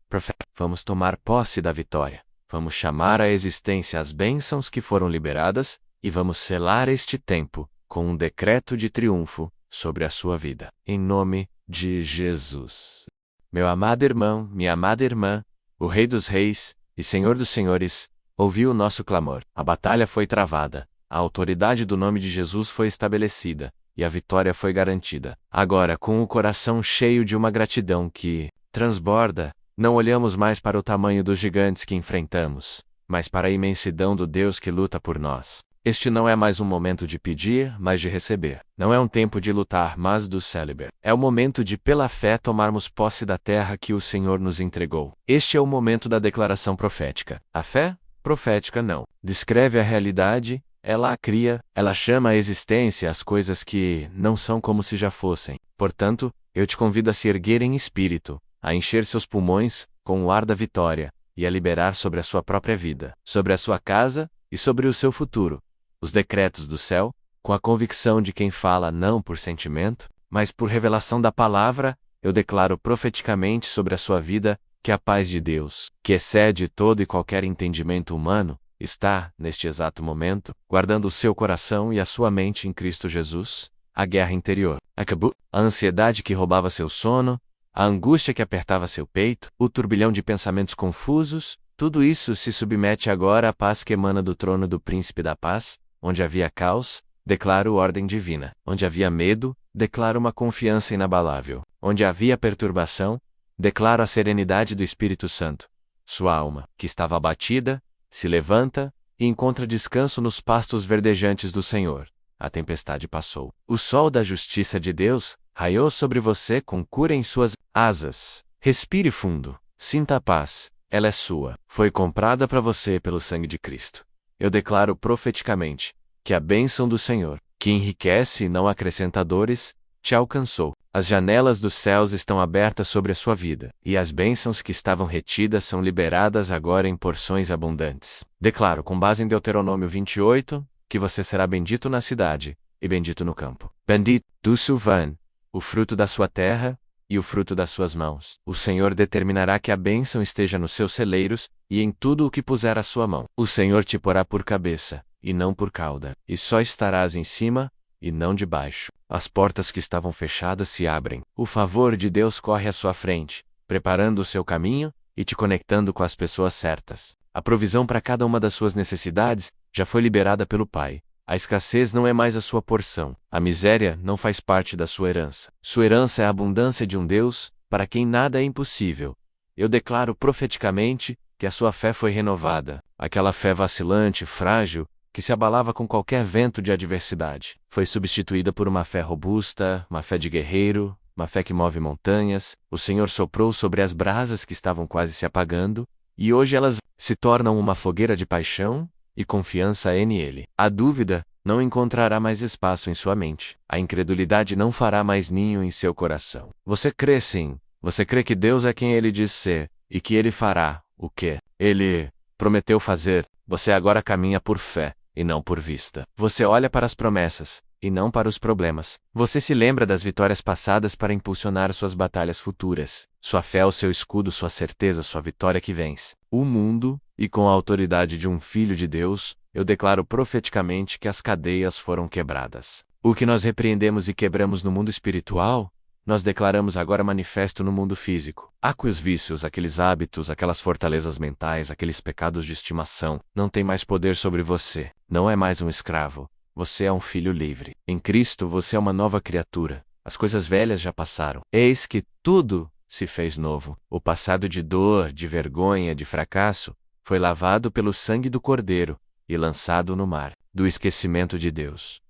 Vamos tomar posse da vitória. Vamos chamar à existência as bênçãos que foram liberadas e vamos selar este tempo com um decreto de triunfo sobre a sua vida. Em nome de Jesus. Meu amado irmão, minha amada irmã, o Rei dos Reis e Senhor dos Senhores ouviu o nosso clamor. A batalha foi travada, a autoridade do nome de Jesus foi estabelecida e a vitória foi garantida. Agora, com o coração cheio de uma gratidão que transborda, não olhamos mais para o tamanho dos gigantes que enfrentamos, mas para a imensidão do Deus que luta por nós. Este não é mais um momento de pedir, mas de receber. Não é um tempo de lutar, mas do celeber. É o momento de, pela fé, tomarmos posse da terra que o Senhor nos entregou. Este é o momento da declaração profética. A fé profética não descreve a realidade, ela a cria, ela chama à existência as coisas que não são como se já fossem. Portanto, eu te convido a se erguer em espírito, a encher seus pulmões com o ar da vitória e a liberar sobre a sua própria vida, sobre a sua casa e sobre o seu futuro os decretos do céu, com a convicção de quem fala não por sentimento, mas por revelação da palavra. Eu declaro profeticamente sobre a sua vida que a paz de Deus, que excede todo e qualquer entendimento humano, está, neste exato momento, guardando o seu coração e a sua mente em Cristo Jesus. A guerra interior acabou. A ansiedade que roubava seu sono, a angústia que apertava seu peito, o turbilhão de pensamentos confusos, tudo isso se submete agora à paz que emana do trono do Príncipe da Paz. Onde havia caos, declaro ordem divina. Onde havia medo, declaro uma confiança inabalável. Onde havia perturbação, declaro a serenidade do Espírito Santo. Sua alma, que estava abatida, se levanta e encontra descanso nos pastos verdejantes do Senhor. A tempestade passou. O sol da justiça de Deus raiou sobre você com cura em suas asas. Respire fundo. Sinta a paz. Ela é sua. Foi comprada para você pelo sangue de Cristo. Eu declaro profeticamente que a bênção do Senhor, que enriquece e não acrescenta dores, te alcançou. As janelas dos céus estão abertas sobre a sua vida, e as bênçãos que estavam retidas são liberadas agora em porções abundantes. Declaro, com base em Deuteronômio 28, que você será bendito na cidade e bendito no campo. Bendito, tu Suvan, o fruto da sua terra e o fruto das suas mãos. O Senhor determinará que a bênção esteja nos seus celeiros e em tudo o que puser a sua mão. O Senhor te porá por cabeça, e não por cauda, e só estarás em cima, e não debaixo. As portas que estavam fechadas se abrem. O favor de Deus corre à sua frente, preparando o seu caminho e te conectando com as pessoas certas. A provisão para cada uma das suas necessidades já foi liberada pelo Pai. A escassez não é mais a sua porção. A miséria não faz parte da sua herança. Sua herança é a abundância de um Deus, para quem nada é impossível. Eu declaro profeticamente que a sua fé foi renovada. Aquela fé vacilante, frágil, que se abalava com qualquer vento de adversidade, foi substituída por uma fé robusta, uma fé de guerreiro, uma fé que move montanhas. O Senhor soprou sobre as brasas que estavam quase se apagando, e hoje elas se tornam uma fogueira de paixão e confiança nele. A dúvida não encontrará mais espaço em sua mente. A incredulidade não fará mais ninho em seu coração. Você crê sim. Você crê que Deus é quem Ele diz ser, e que Ele fará o que Ele prometeu fazer. Você agora caminha por fé, e não por vista. Você olha para as promessas, e não para os problemas. Você se lembra das vitórias passadas para impulsionar suas batalhas futuras. Sua fé é o seu escudo, sua certeza, sua vitória que vence o mundo, e com a autoridade de um Filho de Deus, eu declaro profeticamente que as cadeias foram quebradas. O que nós repreendemos e quebramos no mundo espiritual, nós declaramos agora manifesto no mundo físico. Aqueles vícios, aqueles hábitos, aquelas fortalezas mentais, aqueles pecados de estimação, não têm mais poder sobre você. Não é mais um escravo. Você é um filho livre. Em Cristo você é uma nova criatura. As coisas velhas já passaram. Eis que tudo se fez novo. O passado de dor, de vergonha, de fracasso, foi lavado pelo sangue do Cordeiro e lançado no mar do esquecimento de Deus.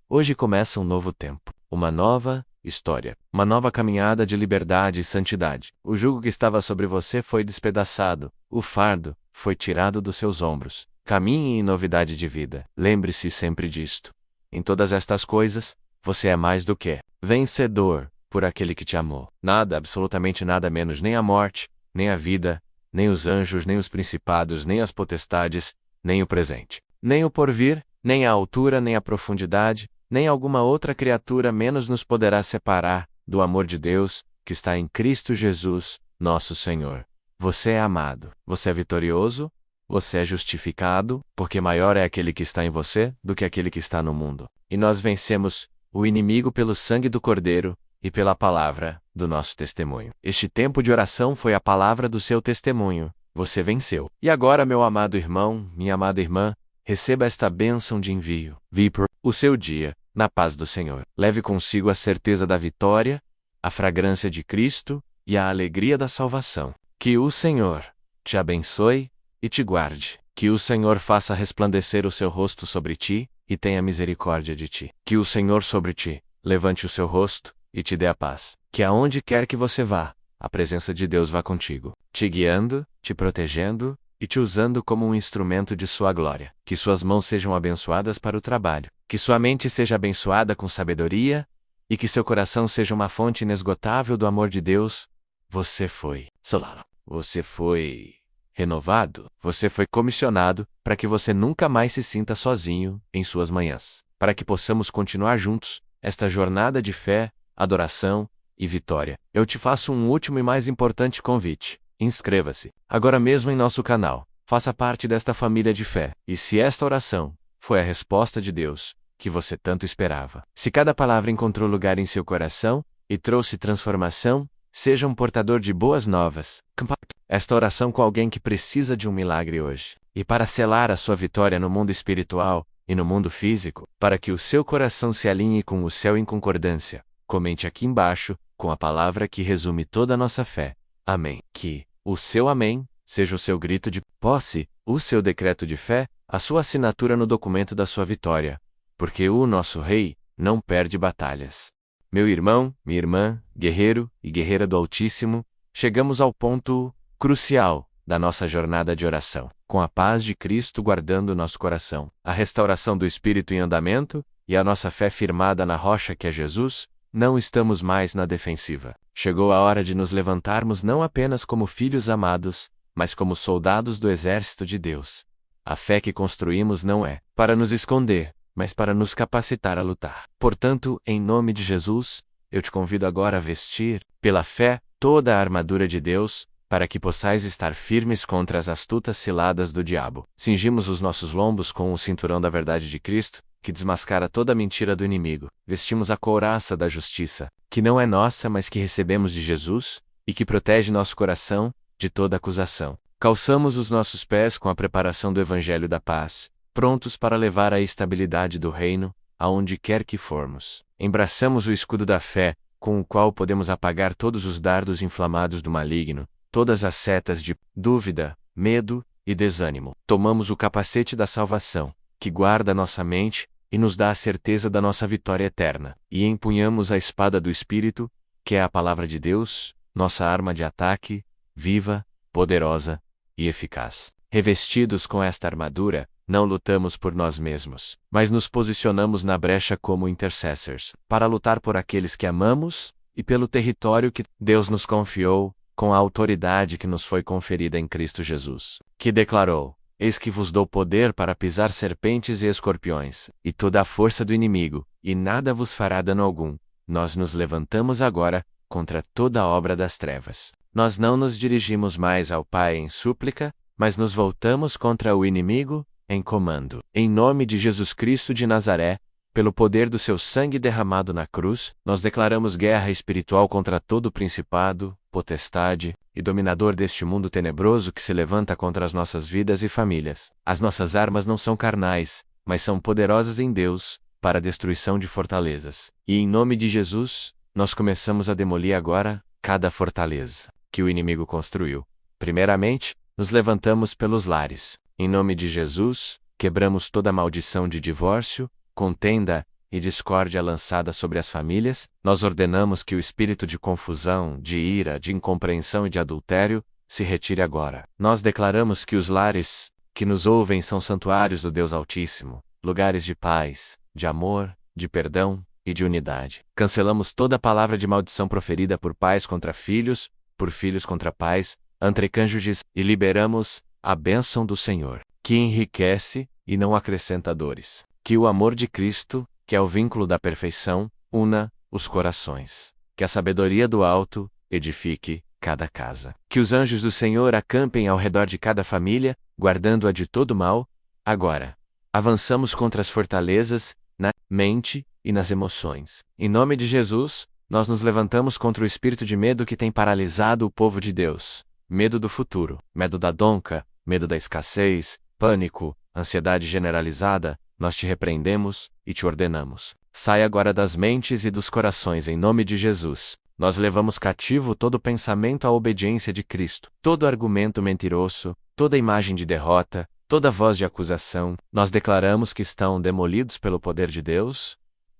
Hoje começa um novo tempo, uma nova história, uma nova caminhada de liberdade e santidade. O jugo que estava sobre você foi despedaçado, o fardo foi tirado dos seus ombros. Caminhe em novidade de vida. Lembre-se sempre disto. Em todas estas coisas, você é mais do que vencedor por aquele que te amou. Nada, absolutamente nada menos, nem a morte, nem a vida, nem os anjos, nem os principados, nem as potestades, nem o presente, nem o porvir, nem a altura, nem a profundidade, nem alguma outra criatura menos nos poderá separar do amor de Deus, que está em Cristo Jesus, nosso Senhor. Você é amado, você é vitorioso, você é justificado, porque maior é aquele que está em você do que aquele que está no mundo. E nós vencemos o inimigo pelo sangue do Cordeiro e pela palavra do nosso testemunho. Este tempo de oração foi a palavra do seu testemunho. Você venceu. E agora, meu amado irmão, minha amada irmã, receba esta bênção de envio. Viper, o seu dia, na paz do Senhor. Leve consigo a certeza da vitória, a fragrância de Cristo e a alegria da salvação. Que o Senhor te abençoe e te guarde. Que o Senhor faça resplandecer o seu rosto sobre ti e tenha misericórdia de ti. Que o Senhor sobre ti levante o seu rosto e te dê a paz. Que aonde quer que você vá, a presença de Deus vá contigo, te guiando, te protegendo e te usando como um instrumento de sua glória. Que suas mãos sejam abençoadas para o trabalho. Que sua mente seja abençoada com sabedoria e que seu coração seja uma fonte inesgotável do amor de Deus. Você foi renovado. Você foi comissionado para que você nunca mais se sinta sozinho em suas manhãs. Para que possamos continuar juntos esta jornada de fé, adoração e vitória. Eu te faço um último e mais importante convite. Inscreva-se agora mesmo em nosso canal. Faça parte desta família de fé. E se esta oração foi a resposta de Deus que você tanto esperava, se cada palavra encontrou lugar em seu coração e trouxe transformação, seja um portador de boas novas. Compartilhe esta oração com alguém que precisa de um milagre hoje. E para selar a sua vitória no mundo espiritual e no mundo físico, para que o seu coração se alinhe com o céu em concordância, comente aqui embaixo, com a palavra que resume toda a nossa fé. Amém. Que o seu amém seja o seu grito de posse, o seu decreto de fé, a sua assinatura no documento da sua vitória. Porque o nosso Rei não perde batalhas. Meu irmão, minha irmã, guerreiro e guerreira do Altíssimo, chegamos ao ponto crucial da nossa jornada de oração. Com a paz de Cristo guardando nosso coração, a restauração do Espírito em andamento e a nossa fé firmada na rocha que é Jesus, não estamos mais na defensiva. Chegou a hora de nos levantarmos não apenas como filhos amados, mas como soldados do exército de Deus. A fé que construímos não é para nos esconder, mas para nos capacitar a lutar. Portanto, em nome de Jesus, eu te convido agora a vestir, pela fé, toda a armadura de Deus, para que possais estar firmes contra as astutas ciladas do diabo. Cingimos os nossos lombos com o cinturão da verdade de Cristo, que desmascara toda a mentira do inimigo. Vestimos a couraça da justiça, que não é nossa, mas que recebemos de Jesus, e que protege nosso coração de toda acusação. Calçamos os nossos pés com a preparação do Evangelho da paz, prontos para levar a estabilidade do reino, aonde quer que formos. Embraçamos o escudo da fé, com o qual podemos apagar todos os dardos inflamados do maligno, todas as setas de dúvida, medo e desânimo. Tomamos o capacete da salvação, que guarda nossa mente e nos dá a certeza da nossa vitória eterna. E empunhamos a espada do Espírito, que é a palavra de Deus, nossa arma de ataque, viva, poderosa e eficaz. Revestidos com esta armadura, não lutamos por nós mesmos, mas nos posicionamos na brecha como intercessors, para lutar por aqueles que amamos e pelo território que Deus nos confiou, com a autoridade que nos foi conferida em Cristo Jesus, que declarou: Eis que vos dou poder para pisar serpentes e escorpiões, e toda a força do inimigo, e nada vos fará dano algum. Nós nos levantamos agora contra toda a obra das trevas. Nós não nos dirigimos mais ao Pai em súplica, mas nos voltamos contra o inimigo em comando. Em nome de Jesus Cristo de Nazaré, pelo poder do seu sangue derramado na cruz, nós declaramos guerra espiritual contra todo principado, potestade e dominador deste mundo tenebroso que se levanta contra as nossas vidas e famílias. As nossas armas não são carnais, mas são poderosas em Deus, para a destruição de fortalezas. E em nome de Jesus, nós começamos a demolir agora cada fortaleza que o inimigo construiu. Primeiramente, nos levantamos pelos lares. Em nome de Jesus, quebramos toda maldição de divórcio, contenda e discórdia lançada sobre as famílias. Nós ordenamos que o espírito de confusão, de ira, de incompreensão e de adultério se retire agora. Nós declaramos que os lares que nos ouvem são santuários do Deus Altíssimo, lugares de paz, de amor, de perdão e de unidade. Cancelamos toda palavra de maldição proferida por pais contra filhos, por filhos contra pais, entre cônjuges, e liberamos a bênção do Senhor, que enriquece e não acrescenta dores. Que o amor de Cristo, que é o vínculo da perfeição, una os corações. Que a sabedoria do alto edifique cada casa. Que os anjos do Senhor acampem ao redor de cada família, guardando-a de todo mal. Agora, avançamos contra as fortalezas, na mente e nas emoções. Em nome de Jesus, nós nos levantamos contra o espírito de medo que tem paralisado o povo de Deus. Medo do futuro, medo da donca, medo da escassez, pânico, ansiedade generalizada. Nós te repreendemos e te ordenamos: sai agora das mentes e dos corações em nome de Jesus. Nós levamos cativo todo pensamento à obediência de Cristo, todo argumento mentiroso, toda imagem de derrota, toda voz de acusação. Nós declaramos que estão demolidos pelo poder de Deus.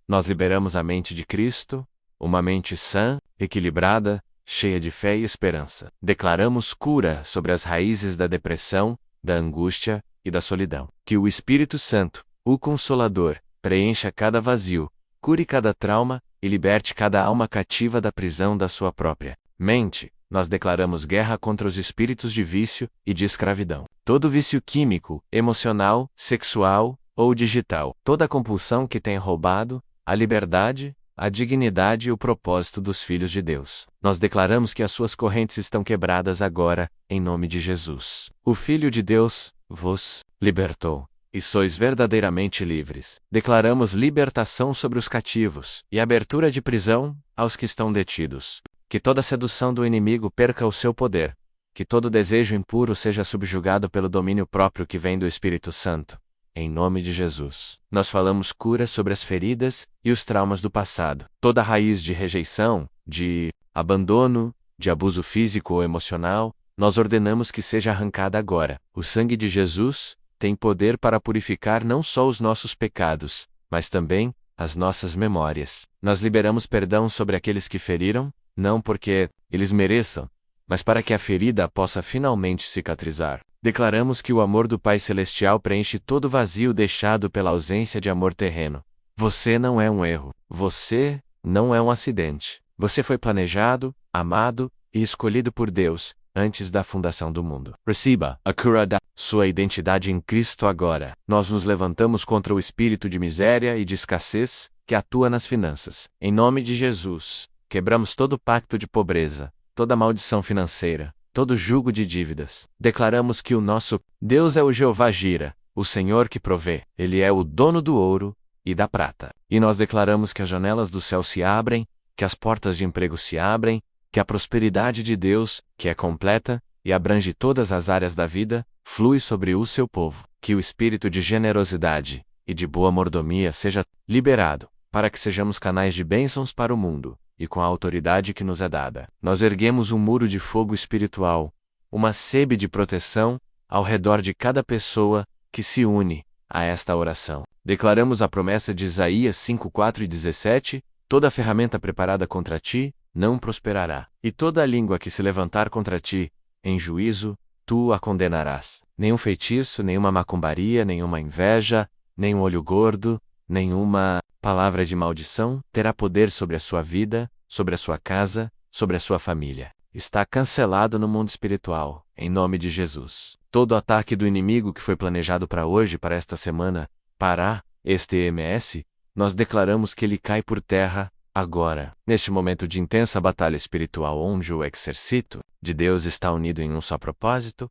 Nós liberamos a mente de Cristo, uma mente sã, equilibrada, cheia de fé e esperança. Declaramos cura sobre as raízes da depressão, da angústia e da solidão. Que o Espírito Santo, o Consolador, preencha cada vazio, cure cada trauma e liberte cada alma cativa da prisão da sua própria mente. Nós declaramos guerra contra os espíritos de vício e de escravidão. Todo vício químico, emocional, sexual ou digital. Toda compulsão que tenha roubado a liberdade, a dignidade e o propósito dos filhos de Deus. Nós declaramos que as suas correntes estão quebradas agora, em nome de Jesus. O Filho de Deus vos libertou, e sois verdadeiramente livres. Declaramos libertação sobre os cativos, e abertura de prisão aos que estão detidos. Que toda sedução do inimigo perca o seu poder. Que todo desejo impuro seja subjugado pelo domínio próprio que vem do Espírito Santo. Em nome de Jesus, nós falamos cura sobre as feridas e os traumas do passado. Toda raiz de rejeição, de abandono, de abuso físico ou emocional, nós ordenamos que seja arrancada agora. O sangue de Jesus tem poder para purificar não só os nossos pecados, mas também as nossas memórias. Nós liberamos perdão sobre aqueles que feriram, não porque eles mereçam, mas para que a ferida possa finalmente cicatrizar. Declaramos que o amor do Pai Celestial preenche todo vazio deixado pela ausência de amor terreno. Você não é um erro. Você não é um acidente. Você foi planejado, amado e escolhido por Deus antes da fundação do mundo. Receba a cura da sua identidade em Cristo agora. Nós nos levantamos contra o espírito de miséria e de escassez, que atua nas finanças. Em nome de Jesus, quebramos todo pacto de pobreza, toda maldição financeira, todo jugo de dívidas. Declaramos que o nosso Deus é o Jeová Jira, o Senhor que provê. Ele é o dono do ouro e da prata. E nós declaramos que as janelas do céu se abrem, que as portas de emprego se abrem, que a prosperidade de Deus, que é completa e abrange todas as áreas da vida, flui sobre o seu povo. Que o espírito de generosidade e de boa mordomia seja liberado, para que sejamos canais de bênçãos para o mundo, e com a autoridade que nos é dada. Nós erguemos um muro de fogo espiritual, uma sebe de proteção, ao redor de cada pessoa que se une a esta oração. Declaramos a promessa de Isaías 5:4-17, toda ferramenta preparada contra ti não prosperará, e toda a língua que se levantar contra ti, em juízo, tu a condenarás. Nenhum feitiço, nenhuma macumbaria, nenhuma inveja, nenhum olho gordo, nenhuma palavra de maldição terá poder sobre a sua vida, sobre a sua casa, sobre a sua família. Está cancelado no mundo espiritual, em nome de Jesus. Todo ataque do inimigo que foi planejado para hoje, para esta semana, para este EMS, nós declaramos que ele cai por terra, agora. Neste momento de intensa batalha espiritual onde o exército de Deus está unido em um só propósito,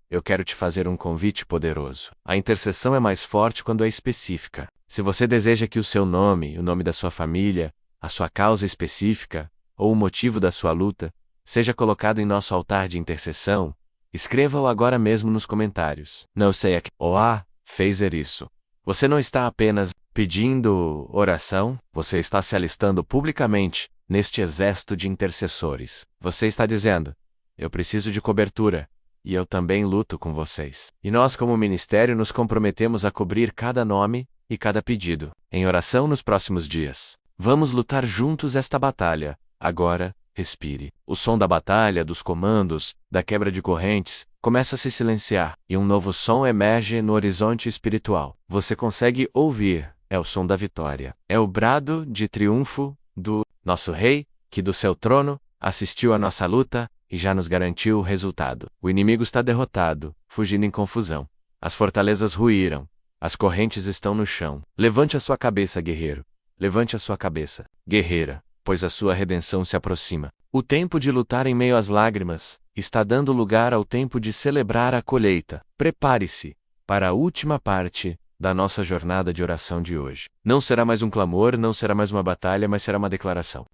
eu quero te fazer um convite poderoso. A intercessão é mais forte quando é específica. Se você deseja que o seu nome, o nome da sua família, a sua causa específica, ou o motivo da sua luta, seja colocado em nosso altar de intercessão, escreva-o agora mesmo nos comentários. Não sei a que fez isso. Você não está apenas pedindo oração, você está se alistando publicamente neste exército de intercessores. Você está dizendo: eu preciso de cobertura, e eu também luto com vocês. E nós, como ministério, nos comprometemos a cobrir cada nome e cada pedido, em oração nos próximos dias. Vamos lutar juntos esta batalha. Agora, respire. O som da batalha, dos comandos, da quebra de correntes, começa a se silenciar, e um novo som emerge no horizonte espiritual. Você consegue ouvir, é o som da vitória. É o brado de triunfo do nosso Rei, que do seu trono assistiu à nossa luta e já nos garantiu o resultado. O inimigo está derrotado, fugindo em confusão. As fortalezas ruíram, as correntes estão no chão. Levante a sua cabeça, guerreiro. Levante a sua cabeça, guerreira, pois a sua redenção se aproxima. O tempo de lutar em meio às lágrimas está dando lugar ao tempo de celebrar a colheita. Prepare-se para a última parte da nossa jornada de oração de hoje. Não será mais um clamor, não será mais uma batalha, mas será uma declaração.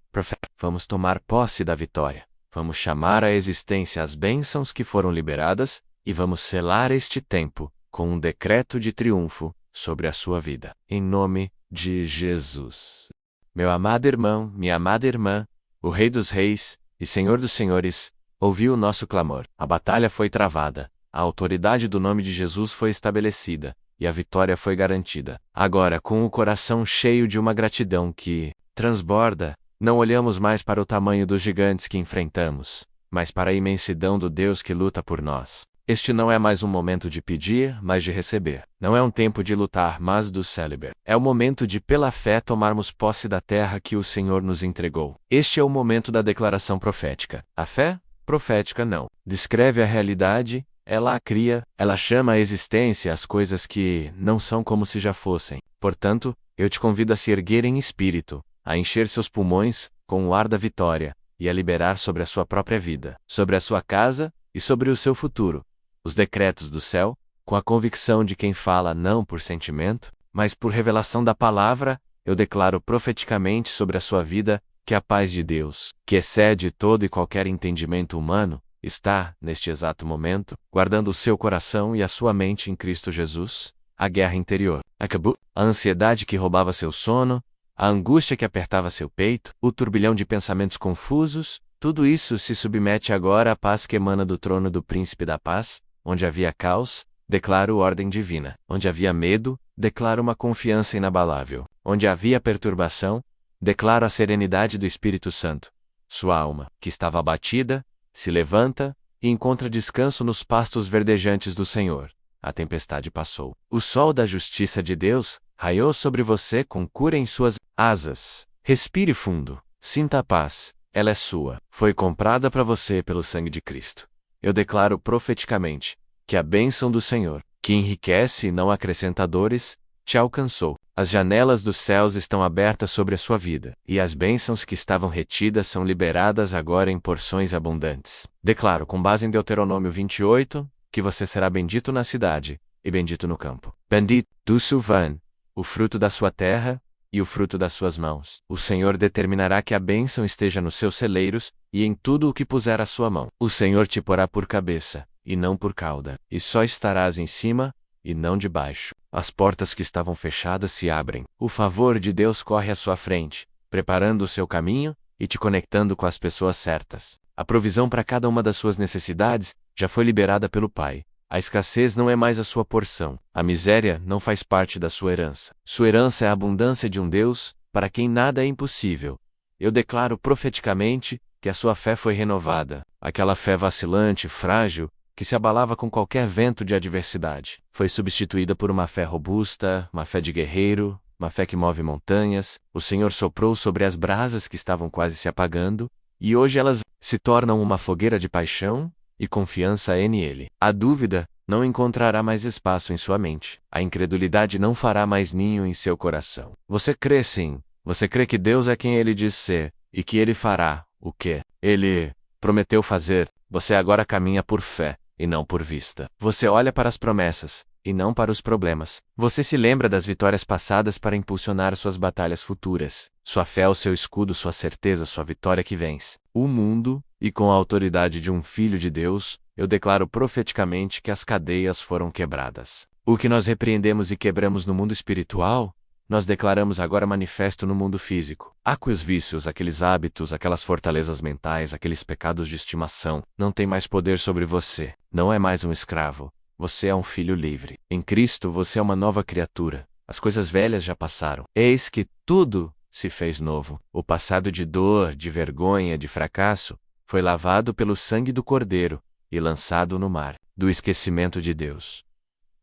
Vamos tomar posse da vitória. Vamos chamar à existência as bênçãos que foram liberadas e vamos selar este tempo com um decreto de triunfo sobre a sua vida. Em nome de Jesus. Meu amado irmão, minha amada irmã, o Rei dos Reis e Senhor dos Senhores ouviu o nosso clamor. A batalha foi travada, a autoridade do nome de Jesus foi estabelecida e a vitória foi garantida. Agora, com o coração cheio de uma gratidão que transborda, não olhamos mais para o tamanho dos gigantes que enfrentamos, mas para a imensidão do Deus que luta por nós. Este não é mais um momento de pedir, mas de receber. Não é um tempo de lutar, mas do celeber. É o momento de, pela fé, tomarmos posse da terra que o Senhor nos entregou. Este é o momento da declaração profética. A fé profética não descreve a realidade, ela a cria, ela chama à existência as coisas que não são como se já fossem. Portanto, eu te convido a se erguer em espírito, a encher seus pulmões com o ar da vitória e a liberar sobre a sua própria vida, sobre a sua casa e sobre o seu futuro os decretos do céu, com a convicção de quem fala não por sentimento, mas por revelação da palavra. Eu declaro profeticamente sobre a sua vida que a paz de Deus, que excede todo e qualquer entendimento humano, está, neste exato momento, guardando o seu coração e a sua mente em Cristo Jesus. A guerra interior acabou. A ansiedade que roubava seu sono, a angústia que apertava seu peito, o turbilhão de pensamentos confusos, tudo isso se submete agora à paz que emana do trono do Príncipe da Paz. Onde havia caos, declaro ordem divina. Onde havia medo, declaro uma confiança inabalável. Onde havia perturbação, declaro a serenidade do Espírito Santo. Sua alma, que estava abatida, se levanta e encontra descanso nos pastos verdejantes do Senhor. A tempestade passou. O sol da justiça de Deus raiou sobre você com cura em suas asas. Respire fundo. Sinta a paz. Ela é sua. Foi comprada para você pelo sangue de Cristo. Eu declaro profeticamente que a bênção do Senhor, que enriquece e não acrescenta dores, te alcançou. As janelas dos céus estão abertas sobre a sua vida, e as bênçãos que estavam retidas são liberadas agora em porções abundantes. Declaro, com base em Deuteronômio 28, que você será bendito na cidade, e bendito no campo. Bendito do Suvan, o fruto da sua terra, e o fruto das suas mãos. O Senhor determinará que a bênção esteja nos seus celeiros, e em tudo o que puser a sua mão. O Senhor te porá por cabeça, e não por cauda, e só estarás em cima, e não debaixo. As portas que estavam fechadas se abrem. O favor de Deus corre à sua frente, preparando o seu caminho, e te conectando com as pessoas certas. A provisão para cada uma das suas necessidades já foi liberada pelo Pai. A escassez não é mais a sua porção. A miséria não faz parte da sua herança. Sua herança é a abundância de um Deus, para quem nada é impossível. Eu declaro profeticamente que a sua fé foi renovada. Aquela fé vacilante, frágil, que se abalava com qualquer vento de adversidade, foi substituída por uma fé robusta, uma fé de guerreiro, uma fé que move montanhas. O Senhor soprou sobre as brasas que estavam quase se apagando, e hoje elas se tornam uma fogueira de paixão e confiança nele. A dúvida não encontrará mais espaço em sua mente. A incredulidade não fará mais ninho em seu coração. Você crê sim. Você crê que Deus é quem Ele diz ser, e que Ele fará o que Ele prometeu fazer. Você agora caminha por fé, e não por vista. Você olha para as promessas, e não para os problemas. Você se lembra das vitórias passadas para impulsionar suas batalhas futuras. Sua fé é o seu escudo, sua certeza, sua vitória que vence o mundo, e com a autoridade de um Filho de Deus, eu declaro profeticamente que as cadeias foram quebradas. O que nós repreendemos e quebramos no mundo espiritual, nós declaramos agora manifesto no mundo físico. Aqueles vícios, aqueles hábitos, aquelas fortalezas mentais, aqueles pecados de estimação, não têm mais poder sobre você. Não é mais um escravo. Você é um filho livre. Em Cristo você é uma nova criatura. As coisas velhas já passaram. Eis que tudo se fez novo. O passado de dor, de vergonha, de fracasso, foi lavado pelo sangue do Cordeiro e lançado no mar do esquecimento de Deus.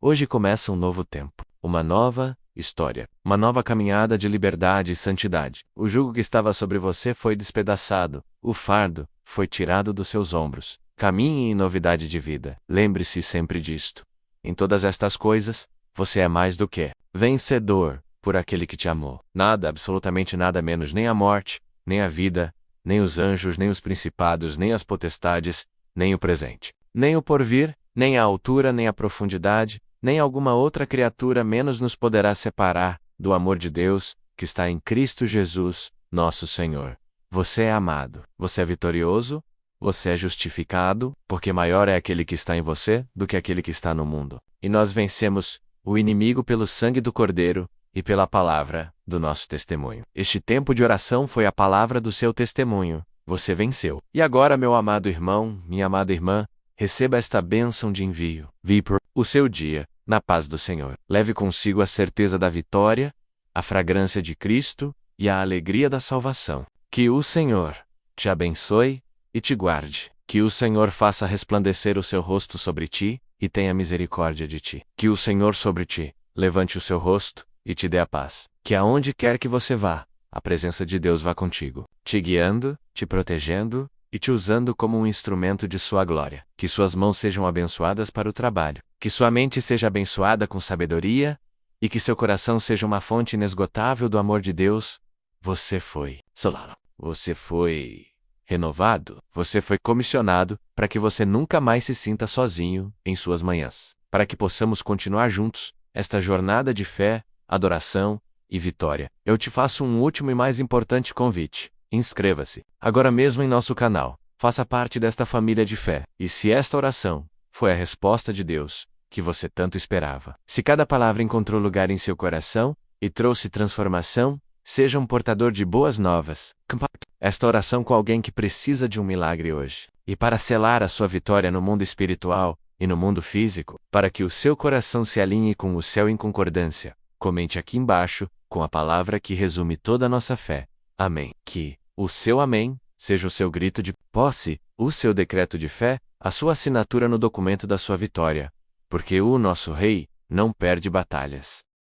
Hoje começa um novo tempo, uma nova história, uma nova caminhada de liberdade e santidade. O jugo que estava sobre você foi despedaçado, o fardo foi tirado dos seus ombros. Caminhe em novidade de vida. Lembre-se sempre disto. Em todas estas coisas, você é mais do que vencedor por aquele que te amou. Nada, absolutamente nada menos, nem a morte, nem a vida, nem os anjos, nem os principados, nem as potestades, nem o presente, nem o porvir, nem a altura, nem a profundidade, nem alguma outra criatura menos nos poderá separar do amor de Deus, que está em Cristo Jesus, nosso Senhor. Você é amado, você é vitorioso, você é justificado, porque maior é aquele que está em você do que aquele que está no mundo. E nós vencemos o inimigo pelo sangue do Cordeiro e pela palavra do nosso testemunho. Este tempo de oração foi a palavra do seu testemunho. Você venceu. E agora, meu amado irmão, minha amada irmã, receba esta bênção de envio. Vi por o seu dia, na paz do Senhor. Leve consigo a certeza da vitória, a fragrância de Cristo e a alegria da salvação. Que o Senhor te abençoe e te guarde. Que o Senhor faça resplandecer o seu rosto sobre ti e tenha misericórdia de ti. Que o Senhor sobre ti levante o seu rosto e te dê a paz. Que aonde quer que você vá, a presença de Deus vá contigo, te guiando, te protegendo e te usando como um instrumento de sua glória. Que suas mãos sejam abençoadas para o trabalho. Que sua mente seja abençoada com sabedoria e que seu coração seja uma fonte inesgotável do amor de Deus. Você foi solano. Você foi renovado. Você foi comissionado para que você nunca mais se sinta sozinho em suas manhãs. Para que possamos continuar juntos esta jornada de fé, adoração e vitória. Eu te faço um último e mais importante convite. Inscreva-se agora mesmo em nosso canal. Faça parte desta família de fé. E se esta oração foi a resposta de Deus que você tanto esperava, se cada palavra encontrou lugar em seu coração e trouxe transformação, seja um portador de boas novas. Compartilhe esta oração com alguém que precisa de um milagre hoje. E para selar a sua vitória no mundo espiritual e no mundo físico, para que o seu coração se alinhe com o céu em concordância, comente aqui embaixo, com a palavra que resume toda a nossa fé. Amém. Que o seu amém seja o seu grito de posse, o seu decreto de fé, a sua assinatura no documento da sua vitória. Porque o nosso Rei não perde batalhas.